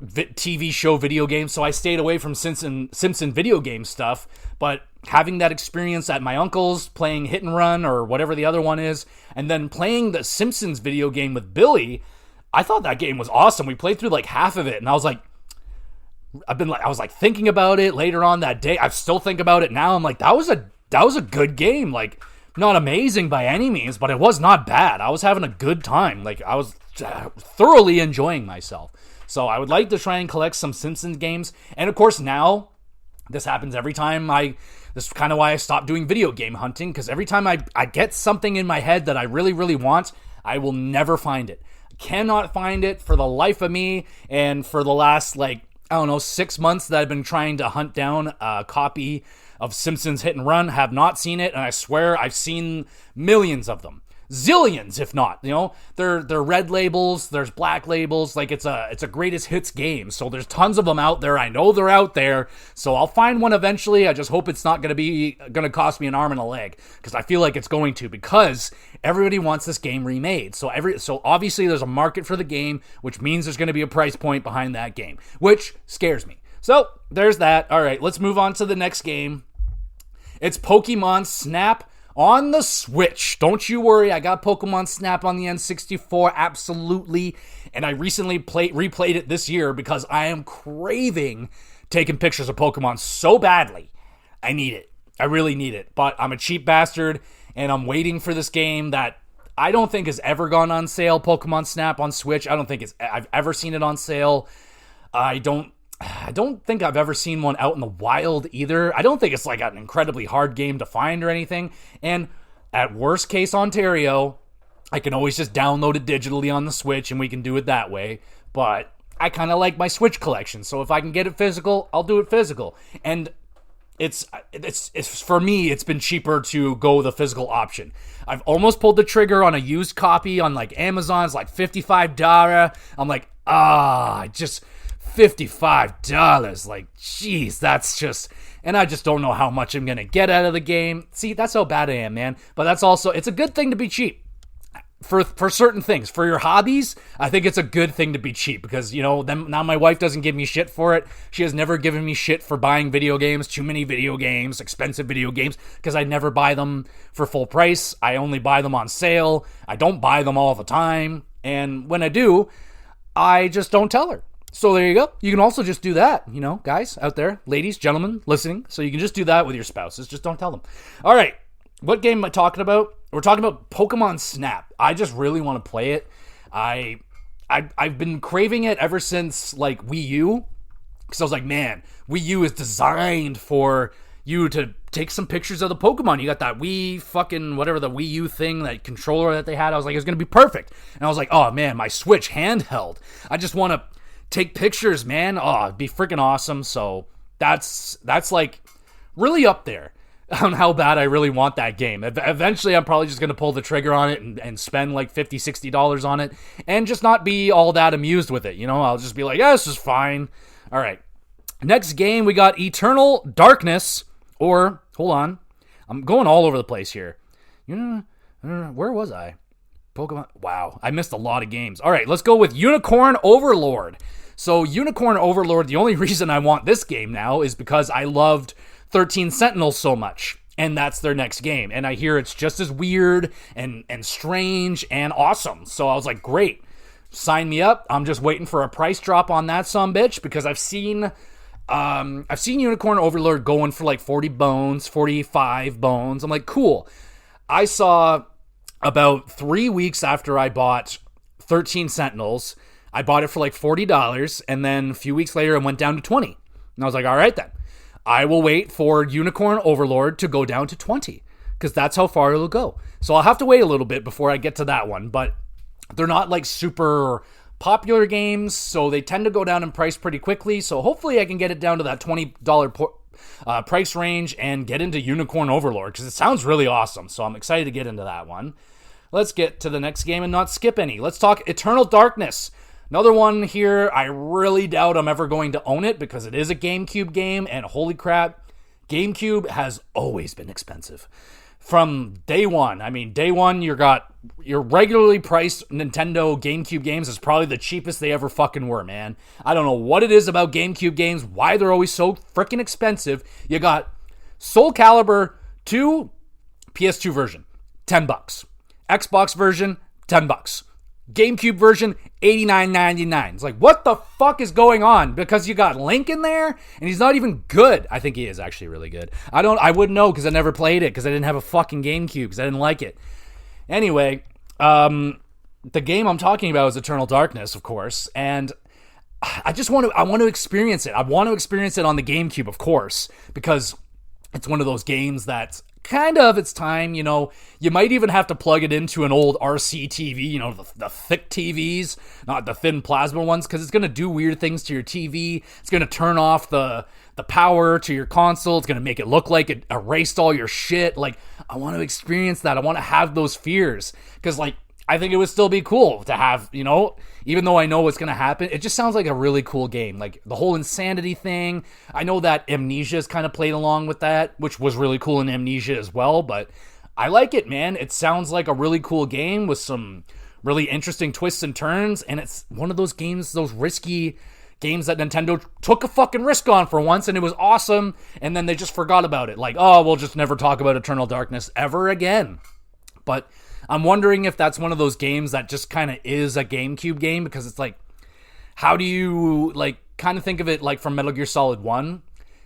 TV show video games. So I stayed away from Simpson video game stuff. But having that experience at my uncle's, playing Hit and Run or whatever the other one is, and then playing the Simpsons video game with Billy, I thought that game was awesome. We played through like half of it, and I was like, I was thinking about it later on that day. I still think about it now. I'm like, that was a good game. Like, not amazing by any means, but it was not bad. I was having a good time. Like, I was thoroughly enjoying myself. So I would like to try and collect some Simpsons games. And of course now, this happens every time this is kind of why I stopped doing video game hunting, because every time I get something in my head that I really, really want, I will never find it. I cannot find it for the life of me. And for the last, 6 months that I've been trying to hunt down a copy of Simpsons Hit and Run, have not seen it, and I swear I've seen millions of them. Zillions, if not. They're red labels, there's black labels, like it's a greatest hits game. So there's tons of them out there. I know they're out there. So I'll find one eventually. I just hope it's not gonna cost me an arm and a leg, because I feel like it's going to, because everybody wants this game remade. So obviously there's a market for the game, which means there's gonna be a price point behind that game, which scares me. So there's that. All right, let's move on to the next game. It's Pokemon Snap on the Switch. Don't you worry, I got Pokemon Snap on the N64, absolutely. And I recently replayed it this year because I am craving taking pictures of Pokemon so badly. I need it. I really need it. But I'm a cheap bastard, and I'm waiting for this game that I don't think has ever gone on sale, Pokemon Snap on Switch. I don't think I've ever seen it on sale. I don't think I've ever seen one out in the wild either. I don't think it's like an incredibly hard game to find or anything. And at worst case Ontario, I can always just download it digitally on the Switch and we can do it that way. But I kind of like my Switch collection, so if I can get it physical, I'll do it physical. And it's for me, it's been cheaper to go the physical option. I've almost pulled the trigger on a used copy on like Amazon's like $55. I'm like, just $55. Like, jeez, that's just, and I just don't know how much I'm gonna get out of the game. See, that's how bad I am, man. But that's also, it's a good thing to be cheap. For certain things, for your hobbies, I think it's a good thing to be cheap because, now my wife doesn't give me shit for it. She has never given me shit for buying video games, too many video games, expensive video games, because I never buy them for full price. I only buy them on sale. I don't buy them all the time. And when I do, I just don't tell her. So there you go. You can also just do that, guys out there, ladies, gentlemen, listening. So you can just do that with your spouses. Just don't tell them. All right. What game am I talking about? We're talking about Pokemon Snap. I just really want to play it. I've been craving it ever since like Wii U, because I was like, man, Wii U is designed for you to take some pictures of the Pokemon. You got that Wii fucking whatever the Wii U thing, that controller that they had. I was like, it's gonna be perfect. And I was like, oh man, my Switch handheld. I just want to take pictures, man. Oh, it'd be freaking awesome. So that's like really up there on how bad I really want that game. Eventually, I'm probably just going to pull the trigger on it and spend like $50, $60 on it and just not be all that amused with it. I'll just be like, yeah, this is fine. All right. Next game, we got Eternal Darkness, or, hold on, I'm going all over the place here. Where was I? Pokemon. Wow, I missed a lot of games. All right, let's go with Unicorn Overlord. So Unicorn Overlord, the only reason I want this game now is because I loved 13 Sentinels so much, and that's their next game. And I hear it's just as weird and strange and awesome. So I was like, great, sign me up. I'm just waiting for a price drop on that sumbitch because I've seen Unicorn Overlord going for like 40 bones, 45 bones. I'm like, cool. I saw about 3 weeks after I bought 13 Sentinels, I bought it for like $40, and then a few weeks later it went down to 20. And I was like, all right then. I will wait for Unicorn Overlord to go down to 20 because that's how far it'll go. So I'll have to wait a little bit before I get to that one, but they're not like super popular games, so they tend to go down in price pretty quickly. So hopefully I can get it down to that $20 price range and get into Unicorn Overlord because it sounds really awesome. So I'm excited to get into that one. Let's get to the next game and not skip any. Let's talk Eternal Darkness. Another one here, I really doubt I'm ever going to own it because it is a GameCube game, and holy crap, GameCube has always been expensive. From day one. I mean, day one, your regularly priced Nintendo GameCube games is probably the cheapest they ever fucking were, man. I don't know what it is about GameCube games, why they're always so freaking expensive. You got Soul Calibur 2 PS2 version, $10. Xbox version, $10. GameCube version, $89.99. It's like, what the fuck is going on? Because you got Link in there, and he's not even good. I think he is actually really good. I wouldn't know because I never played it because I didn't have a fucking GameCube because I didn't like it. Anyway, the game I'm talking about is Eternal Darkness, of course, and I want to experience it. I want to experience it on the GameCube, of course, because it's one of those games that's kind of its time. You might even have to plug it into an old RC TV, the thick TVs, not the thin plasma ones, because it's going to do weird things to your TV. It's going to turn off the power to your console. It's going to make it look like it erased all your shit. Like, I want to experience that. I want to have those fears, because, like, I think it would still be cool to have, even though I know what's going to happen, it just sounds like a really cool game. Like the whole insanity thing. I know that Amnesia's kind of played along with that, which was really cool in Amnesia as well, but I like it, man. It sounds like a really cool game with some really interesting twists and turns, and it's one of those games, those risky games that Nintendo took a fucking risk on for once, and it was awesome, and then they just forgot about it. Like, oh, we'll just never talk about Eternal Darkness ever again. But I'm wondering if that's one of those games that just kind of is a GameCube game, because it's like, how do you, like, kind of think of it like from Metal Gear Solid 1?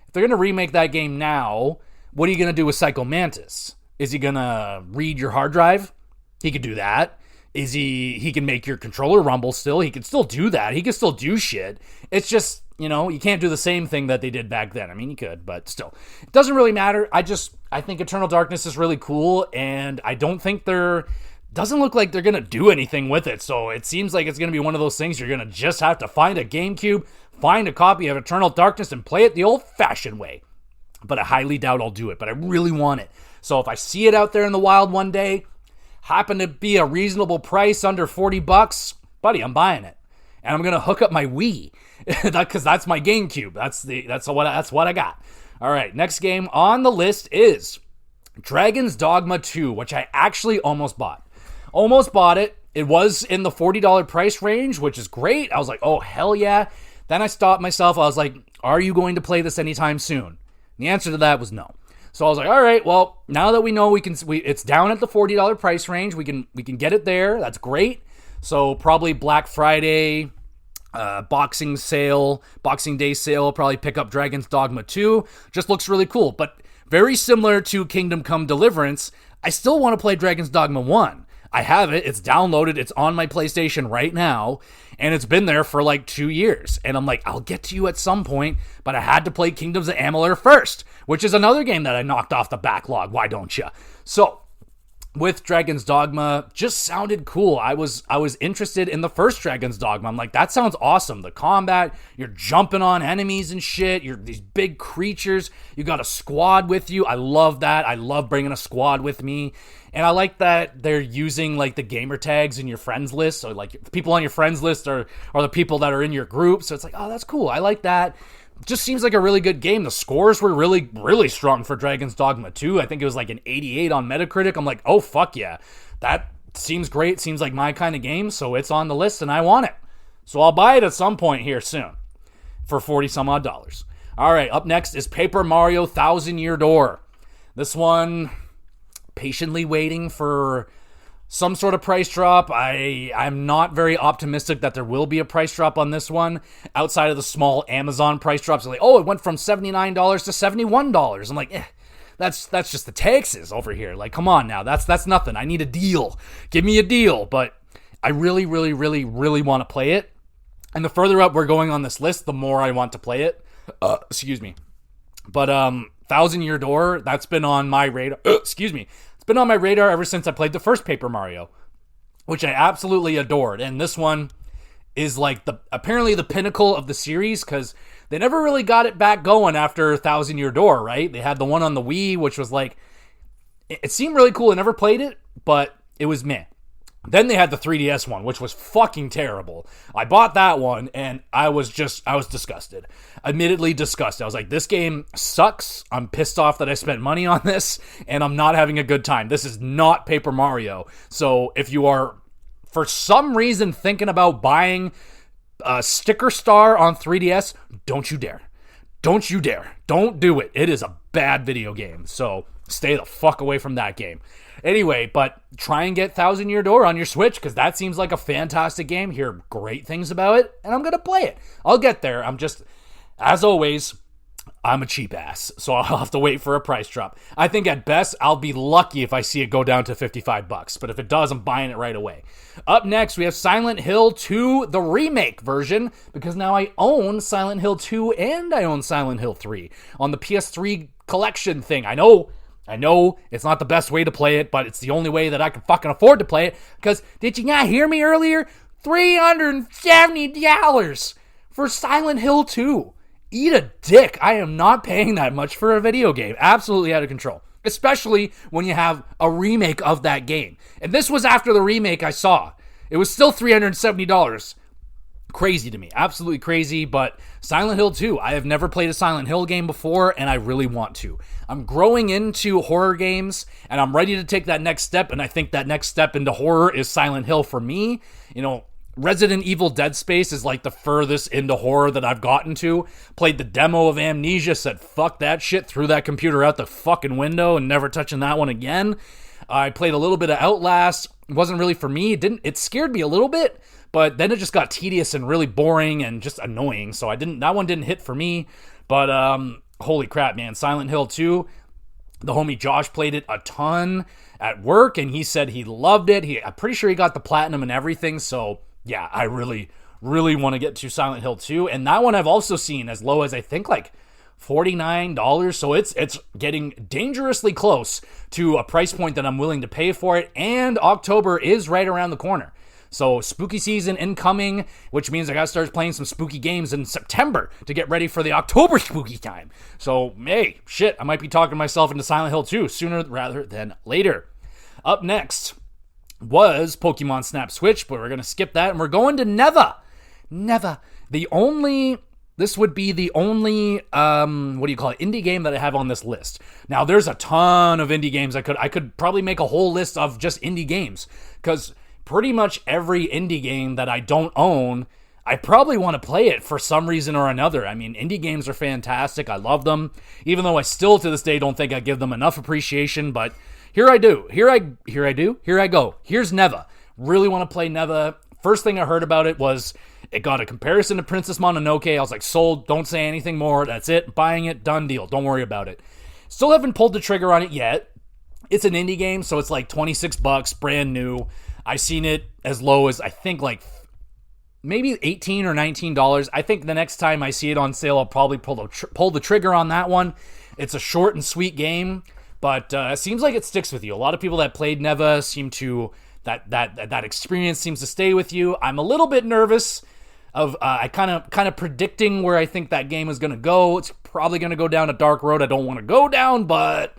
If they're going to remake that game now, What are you going to do with Psycho Mantis? Is he going to read your hard drive? He could do that. He can make your controller rumble still. He can still do that. He can still do shit. It's just, you can't do the same thing that they did back then. I mean, you could, but still. It doesn't really matter. I think Eternal Darkness is really cool, and I don't think doesn't look like they're going to do anything with it. So it seems like it's going to be one of those things you're going to just have to find a GameCube, find a copy of Eternal Darkness, and play it the old-fashioned way. But I highly doubt I'll do it, but I really want it. So if I see it out there in the wild one day, happen to be a reasonable price under $40, buddy, I'm buying it. And I'm going to hook up my Wii, because that's my GameCube. That's what I got. All right, next game on the list is Dragon's Dogma 2, which I actually almost bought. Almost bought it. It was in the $40 price range, which is great. I was like, oh, hell yeah. Then I stopped myself. I was like, are you going to play this anytime soon? And the answer to that was no. So I was like, all right, well, now that we know it's down at the $40 price range, we can get it there. That's great. So probably Black Friday, Boxing Day sale, I'll probably pick up Dragon's Dogma 2. Just looks really cool. But very similar to Kingdom Come Deliverance, I still want to play Dragon's Dogma 1. I have it. It's downloaded. It's on my PlayStation right now. And it's been there for like 2 years. And I'm like, I'll get to you at some point. But I had to play Kingdoms of Amalur first, which is another game that I knocked off the backlog. Why don't you? So with Dragon's Dogma, just sounded cool. I was interested in the first Dragon's Dogma. I'm like, that sounds awesome. The combat, you're jumping on enemies and shit. You're these big creatures. You got a squad with you. I love that. I love bringing a squad with me. And I like that they're using like the gamer tags in your friends list. So like people on your friends list are the people that are in your group. So it's like, oh, that's cool. I like that. Just seems like a really good game. The scores were really, really strong for Dragon's Dogma 2. I think it was like an 88 on Metacritic. I'm like, oh, fuck yeah. That seems great. Seems like my kind of game. So it's on the list and I want it. So I'll buy it at some point here soon for 40 some odd dollars. All right, up next is Paper Mario Thousand Year Door. This one, patiently waiting for some sort of price drop. I'm not very optimistic that there will be a price drop on this one outside of the small Amazon price drops. Like, oh, it went from $79 to $71. I'm like, that's just the taxes over here. Like, come on now. That's nothing. I need a deal. Give me a deal. But I really, really, really, really want to play it. And the further up we're going on this list, the more I want to play it. Excuse me. But Thousand Year Door, that's been on my radar. Excuse me. Been on my radar ever since I played the first Paper Mario, which I absolutely adored. And this one is like apparently the pinnacle of the series, because they never really got it back going after Thousand Year Door, right? They had the one on the Wii, which was like, it seemed really cool. I never played it, but it was meh. Then they had the 3DS one, which was fucking terrible. I bought that one, and I was disgusted. Admittedly disgusted. I was like, this game sucks. I'm pissed off that I spent money on this, and I'm not having a good time. This is not Paper Mario. So if you are, for some reason, thinking about buying a Sticker Star on 3DS, don't you dare. Don't you dare. Don't do it. It is a bad video game. So stay the fuck away from that game. Anyway, but try and get Thousand Year Door on your Switch, because that seems like a fantastic game. Hear great things about it, and I'm going to play it. I'll get there. As always, I'm a cheap ass, so I'll have to wait for a price drop. I think at best, I'll be lucky if I see it go down to $55, but if it does, I'm buying it right away. Up next, we have Silent Hill 2, the remake version, because now I own Silent Hill 2 and I own Silent Hill 3 on the PS3 collection thing. I know it's not the best way to play it, but it's the only way that I can fucking afford to play it. Because, did you not hear me earlier? $370 for Silent Hill 2. Eat a dick. I am not paying that much for a video game. Absolutely out of control. Especially when you have a remake of that game. And this was after the remake I saw. It was still $370. Crazy to me. Absolutely crazy, but Silent Hill 2. I have never played a Silent Hill game before, and I really want to. I'm growing into horror games, and I'm ready to take that next step, and I think that next step into horror is Silent Hill for me. Resident Evil Dead Space is like the furthest into horror that I've gotten to. Played the demo of Amnesia, said fuck that shit, threw that computer out the fucking window and never touching that one again. I played a little bit of Outlast. It wasn't really for me. It scared me a little bit, but then it just got tedious and really boring and just annoying. So that one didn't hit for me. But holy crap, man, Silent Hill 2. The homie Josh played it a ton at work, and he said he loved it. I'm pretty sure he got the platinum and everything. So yeah, I really, really want to get to Silent Hill 2. And that one I've also seen as low as I think like $49. So it's getting dangerously close to a price point that I'm willing to pay for it. And October is right around the corner. So spooky season incoming, which means I gotta start playing some spooky games in September to get ready for the October spooky time. So, hey, shit, I might be talking myself into Silent Hill 2 sooner rather than later. Up next was Pokemon Snap Switch, but we're gonna skip that and we're going to Neva. This would be the only, indie game that I have on this list. Now, there's a ton of indie games I could probably make a whole list of just indie games, because pretty much every indie game that I don't own, I probably want to play it for some reason or another. I mean, indie games are fantastic. I love them, even though I still to this day don't think I give them enough appreciation, but here I do. Here I go. Here's Neva. Really want to play Neva. First thing I heard about it was it got a comparison to Princess Mononoke. I was like, sold, don't say anything more. That's it. Buying it, done deal. Don't worry about it. Still haven't pulled the trigger on it yet. It's an indie game, so it's like $26, brand new. I've seen it as low as I think like maybe $18 or $19. I think the next time I see it on sale, I'll probably pull the trigger on that one. It's a short and sweet game, but it seems like it sticks with you. A lot of people that played Neva seem to that experience seems to stay with you. I'm a little bit nervous of I kind of predicting where I think that game is going to go. It's probably going to go down a dark road I don't want to go down, but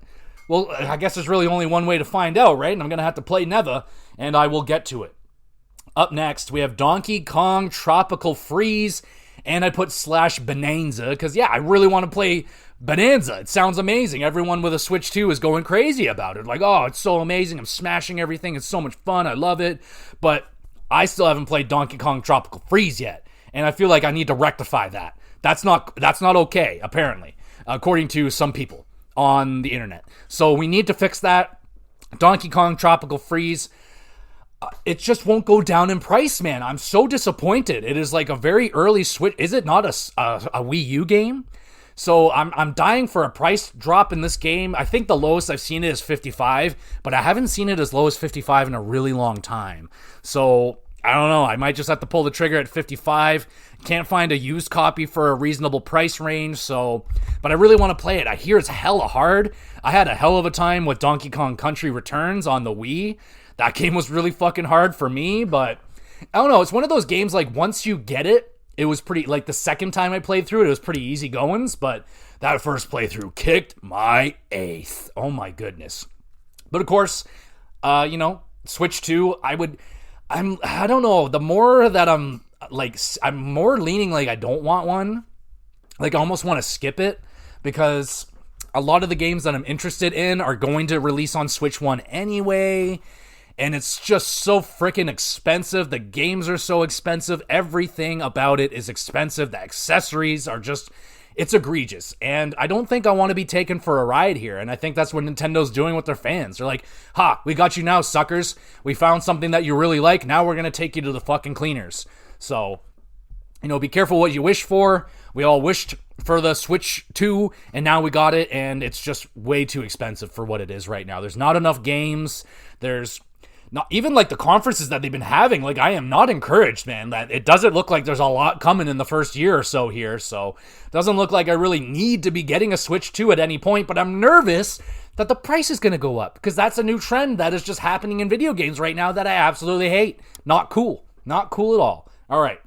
well, I guess there's really only one way to find out, right? And I'm going to have to play Neva, and I will get to it. Up next, we have Donkey Kong Tropical Freeze, and I put /Bonanza, because, yeah, I really want to play Bonanza. It sounds amazing. Everyone with a Switch 2 is going crazy about it. Like, oh, it's so amazing. I'm smashing everything. It's so much fun. I love it. But I still haven't played Donkey Kong Tropical Freeze yet, and I feel like I need to rectify that. That's not okay, apparently, according to some people on the internet. So we need to fix that. Donkey Kong Tropical Freeze, it just won't go down in price, man. I'm so disappointed. It is like a very early Switch. Is it not a Wii U game? So I'm dying for a price drop in this game. I think the lowest I've seen it is $55, but I haven't seen it as low as $55 in a really long time. So I don't know. I might just have to pull the trigger at $55. Can't find a used copy for a reasonable price range. But I really want to play it. I hear it's hella hard. I had a hell of a time with Donkey Kong Country Returns on the Wii. That game was really fucking hard for me, but I don't know. It's one of those games, like, once you get it, it was pretty, like, the second time I played through it, it was pretty easy goings, but that first playthrough kicked my ass. Oh my goodness. But of course, Switch 2, I don't know, the more that I'm more leaning like I don't want one. Like, I almost want to skip it, because a lot of the games that I'm interested in are going to release on Switch 1 anyway. And it's just so freaking expensive. The games are so expensive. Everything about it is expensive. The accessories are just, it's egregious. And I don't think I want to be taken for a ride here. And I think that's what Nintendo's doing with their fans. They're like, ha, we got you now, suckers. We found something that you really like. Now we're going to take you to the fucking cleaners. So, be careful what you wish for. We all wished for the Switch 2, and now we got it. And it's just way too expensive for what it is right now. There's not enough games. There's not even like the conferences that they've been having. Like, I am not encouraged, man. That it doesn't look like there's a lot coming in the first year or so here. So it doesn't look like I really need to be getting a Switch 2 at any point, but I'm nervous that the price is going to go up, because that's a new trend that is just happening in video games right now that I absolutely hate. Not cool. Not cool at all. All right.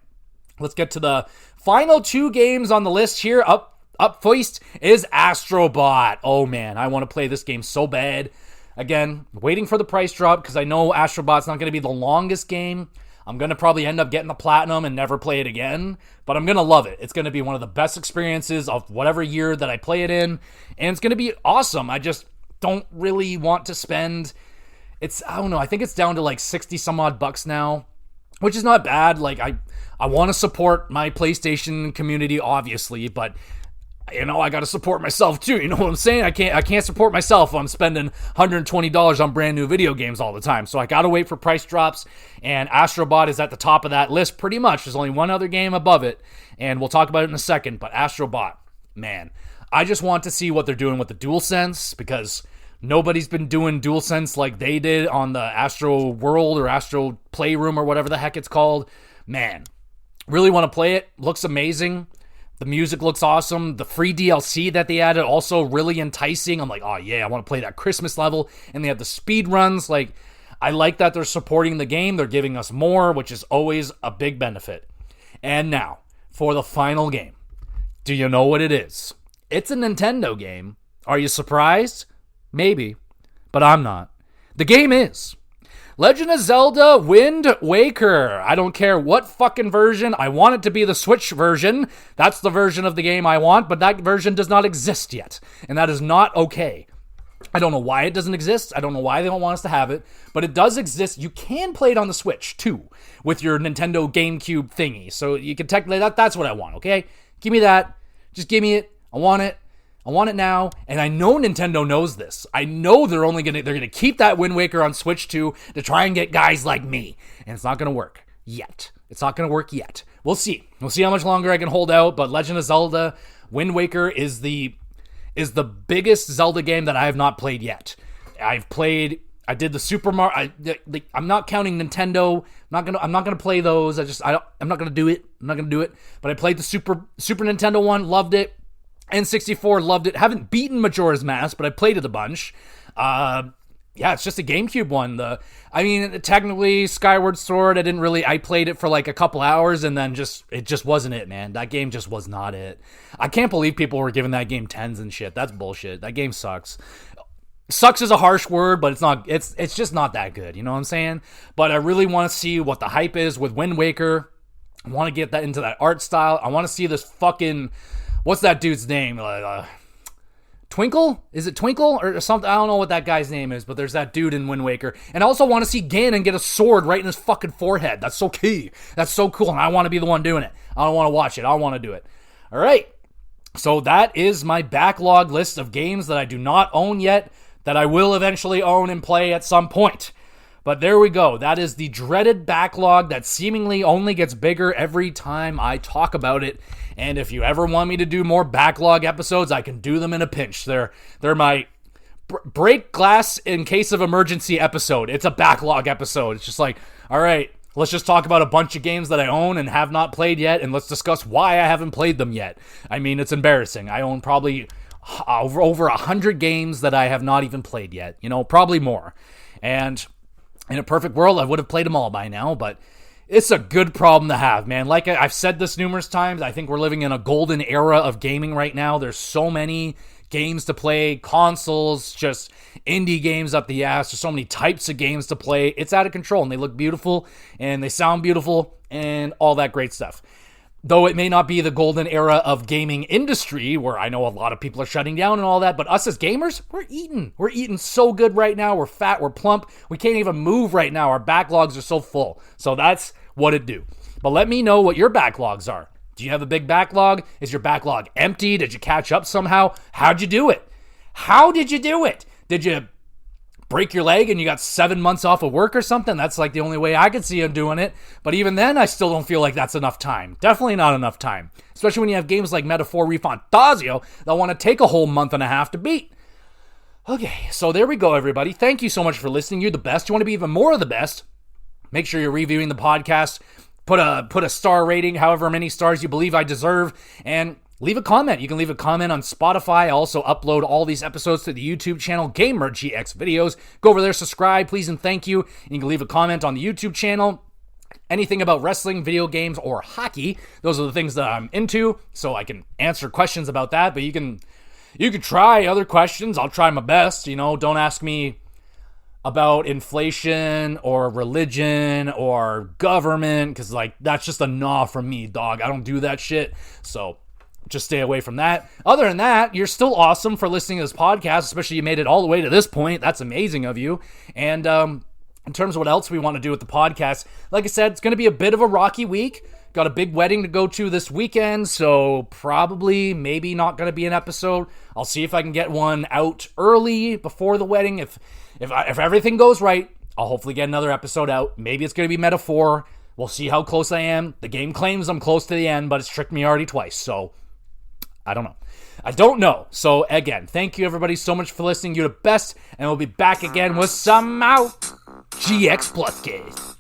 Let's get to the final two games on the list here. Up first is Astro Bot. Oh man, I want to play this game so bad. Again, waiting for the price drop, because I know Astro Bot's not going to be the longest game. I'm going to probably end up getting the platinum and never play it again, but I'm going to love it. It's going to be one of the best experiences of whatever year that I play it in, and it's going to be awesome. I just don't really want to spend, I don't know, I think it's down to like 60 some odd bucks now, which is not bad. Like, I want to support my PlayStation community, obviously, but I got to support myself too. You know what I'm saying? I can't support myself if I'm spending $120 on brand new video games all the time. So I got to wait for price drops, and Astro Bot is at the top of that list pretty much. There's only one other game above it, and we'll talk about it in a second, but Astro Bot, man. I just want to see what they're doing with the DualSense, because nobody's been doing DualSense like they did on the Astro World or Astro Playroom or whatever the heck it's called. Man, really want to play it. Looks amazing. The music looks awesome. The free DLC that they added also really enticing. I'm like, oh yeah, I want to play that Christmas level. And they have the speed runs. Like, I like that they're supporting the game. They're giving us more, which is always a big benefit. And now, for the final game. Do you know what it is? It's a Nintendo game. Are you surprised? Maybe, but I'm not. The game is Legend of Zelda Wind Waker. I don't care what fucking version. I want it to be the Switch version. That's the version of the game I want, but that version does not exist yet, and that is not okay. I don't know why it doesn't exist. I don't know why they don't want us to have it, but it does exist. You can play it on the Switch, too, with your Nintendo GameCube thingy, so you can technically, that's what I want, okay? Give me that. Just give me it. I want it. I want it now, and I know Nintendo knows this. I know they're gonna keep that Wind Waker on Switch 2 to try and get guys like me, and it's not gonna work yet. It's not gonna work yet. We'll see. We'll see how much longer I can hold out. But Legend of Zelda Wind Waker is the biggest Zelda game that I have not played yet. I did the Super Mario. I'm not counting Nintendo. I'm not gonna play those. I'm not gonna do it. But I played the Super Nintendo one. Loved it. N64, loved it. Haven't beaten Majora's Mask, but I played it a bunch. Yeah, it's just a GameCube one. Technically, Skyward Sword, I played it for like a couple hours, and then it just wasn't it, man. That game just was not it. I can't believe people were giving that game 10s and shit. That's bullshit. That game sucks. Sucks is a harsh word, but it's just not that good, you know what I'm saying? But I really want to see what the hype is with Wind Waker. I want to get that into that art style. I want to see this fucking... What's that dude's name? Twinkle? Is it Twinkle or something? I don't know what that guy's name is, but there's that dude in Wind Waker. And I also want to see Ganon get a sword right in his fucking forehead. That's so key. That's so cool, and I want to be the one doing it. I don't want to watch it. I want to do it. All right. So that is my backlog list of games that I do not own yet, that I will eventually own and play at some point. But there we go. That is the dreaded backlog that seemingly only gets bigger every time I talk about it. And if you ever want me to do more backlog episodes, I can do them in a pinch. They're my break glass in case of emergency episode. It's a backlog episode. It's just like, all right, let's just talk about a bunch of games that I own and have not played yet, and let's discuss why I haven't played them yet. I mean, it's embarrassing. I own probably over 100 games that I have not even played yet. Probably more. And... in a perfect world, I would have played them all by now, but it's a good problem to have, man. Like I've said this numerous times, I think we're living in a golden era of gaming right now. There's so many games to play, consoles, just indie games up the ass. There's so many types of games to play. It's out of control, and they look beautiful, and they sound beautiful, and all that great stuff. Though it may not be the golden era of gaming industry, where I know a lot of people are shutting down and all that, but us as gamers, we're eating. We're eating so good right now. We're fat, we're plump. We can't even move right now. Our backlogs are so full. So that's what it do. But let me know what your backlogs are. Do you have a big backlog? Is your backlog empty? Did you catch up somehow? How'd you do it? How did you do it? Did you break your leg and you got 7 months off of work or something? That's like the only way I could see him doing it. But even then, I still don't feel like that's enough time. Definitely not enough time. Especially when you have games like Metaphor ReFantazio that want to take a whole month and a half to beat. Okay, so there we go, everybody. Thank you so much for listening. You're the best. You want to be even more of the best? Make sure you're reviewing the podcast. Put a star rating, however many stars you believe I deserve, and leave a comment. You can leave a comment on Spotify. I also upload all these episodes to the YouTube channel, GamerGX Videos. Go over there, subscribe, please, and thank you. And you can leave a comment on the YouTube channel. Anything about wrestling, video games, or hockey. Those are the things that I'm into, so I can answer questions about that. But you can try other questions. I'll try my best. Don't ask me about inflation or religion or government, because that's just a nah from me, dog. I don't do that shit. So just stay away from that. Other than that, you're still awesome for listening to this podcast, especially you made it all the way to this point. That's amazing of you. And in terms of what else we want to do with the podcast, like I said, it's going to be a bit of a rocky week. Got a big wedding to go to this weekend, so maybe not going to be an episode. I'll see if I can get one out early before the wedding. If everything goes right, I'll hopefully get another episode out. Maybe it's going to be Metaphor. We'll see how close I am. The game claims I'm close to the end, but it's tricked me already twice, so I don't know. I don't know. So, again, thank you, everybody, so much for listening. You're the best, and we'll be back again with some GX Plus case.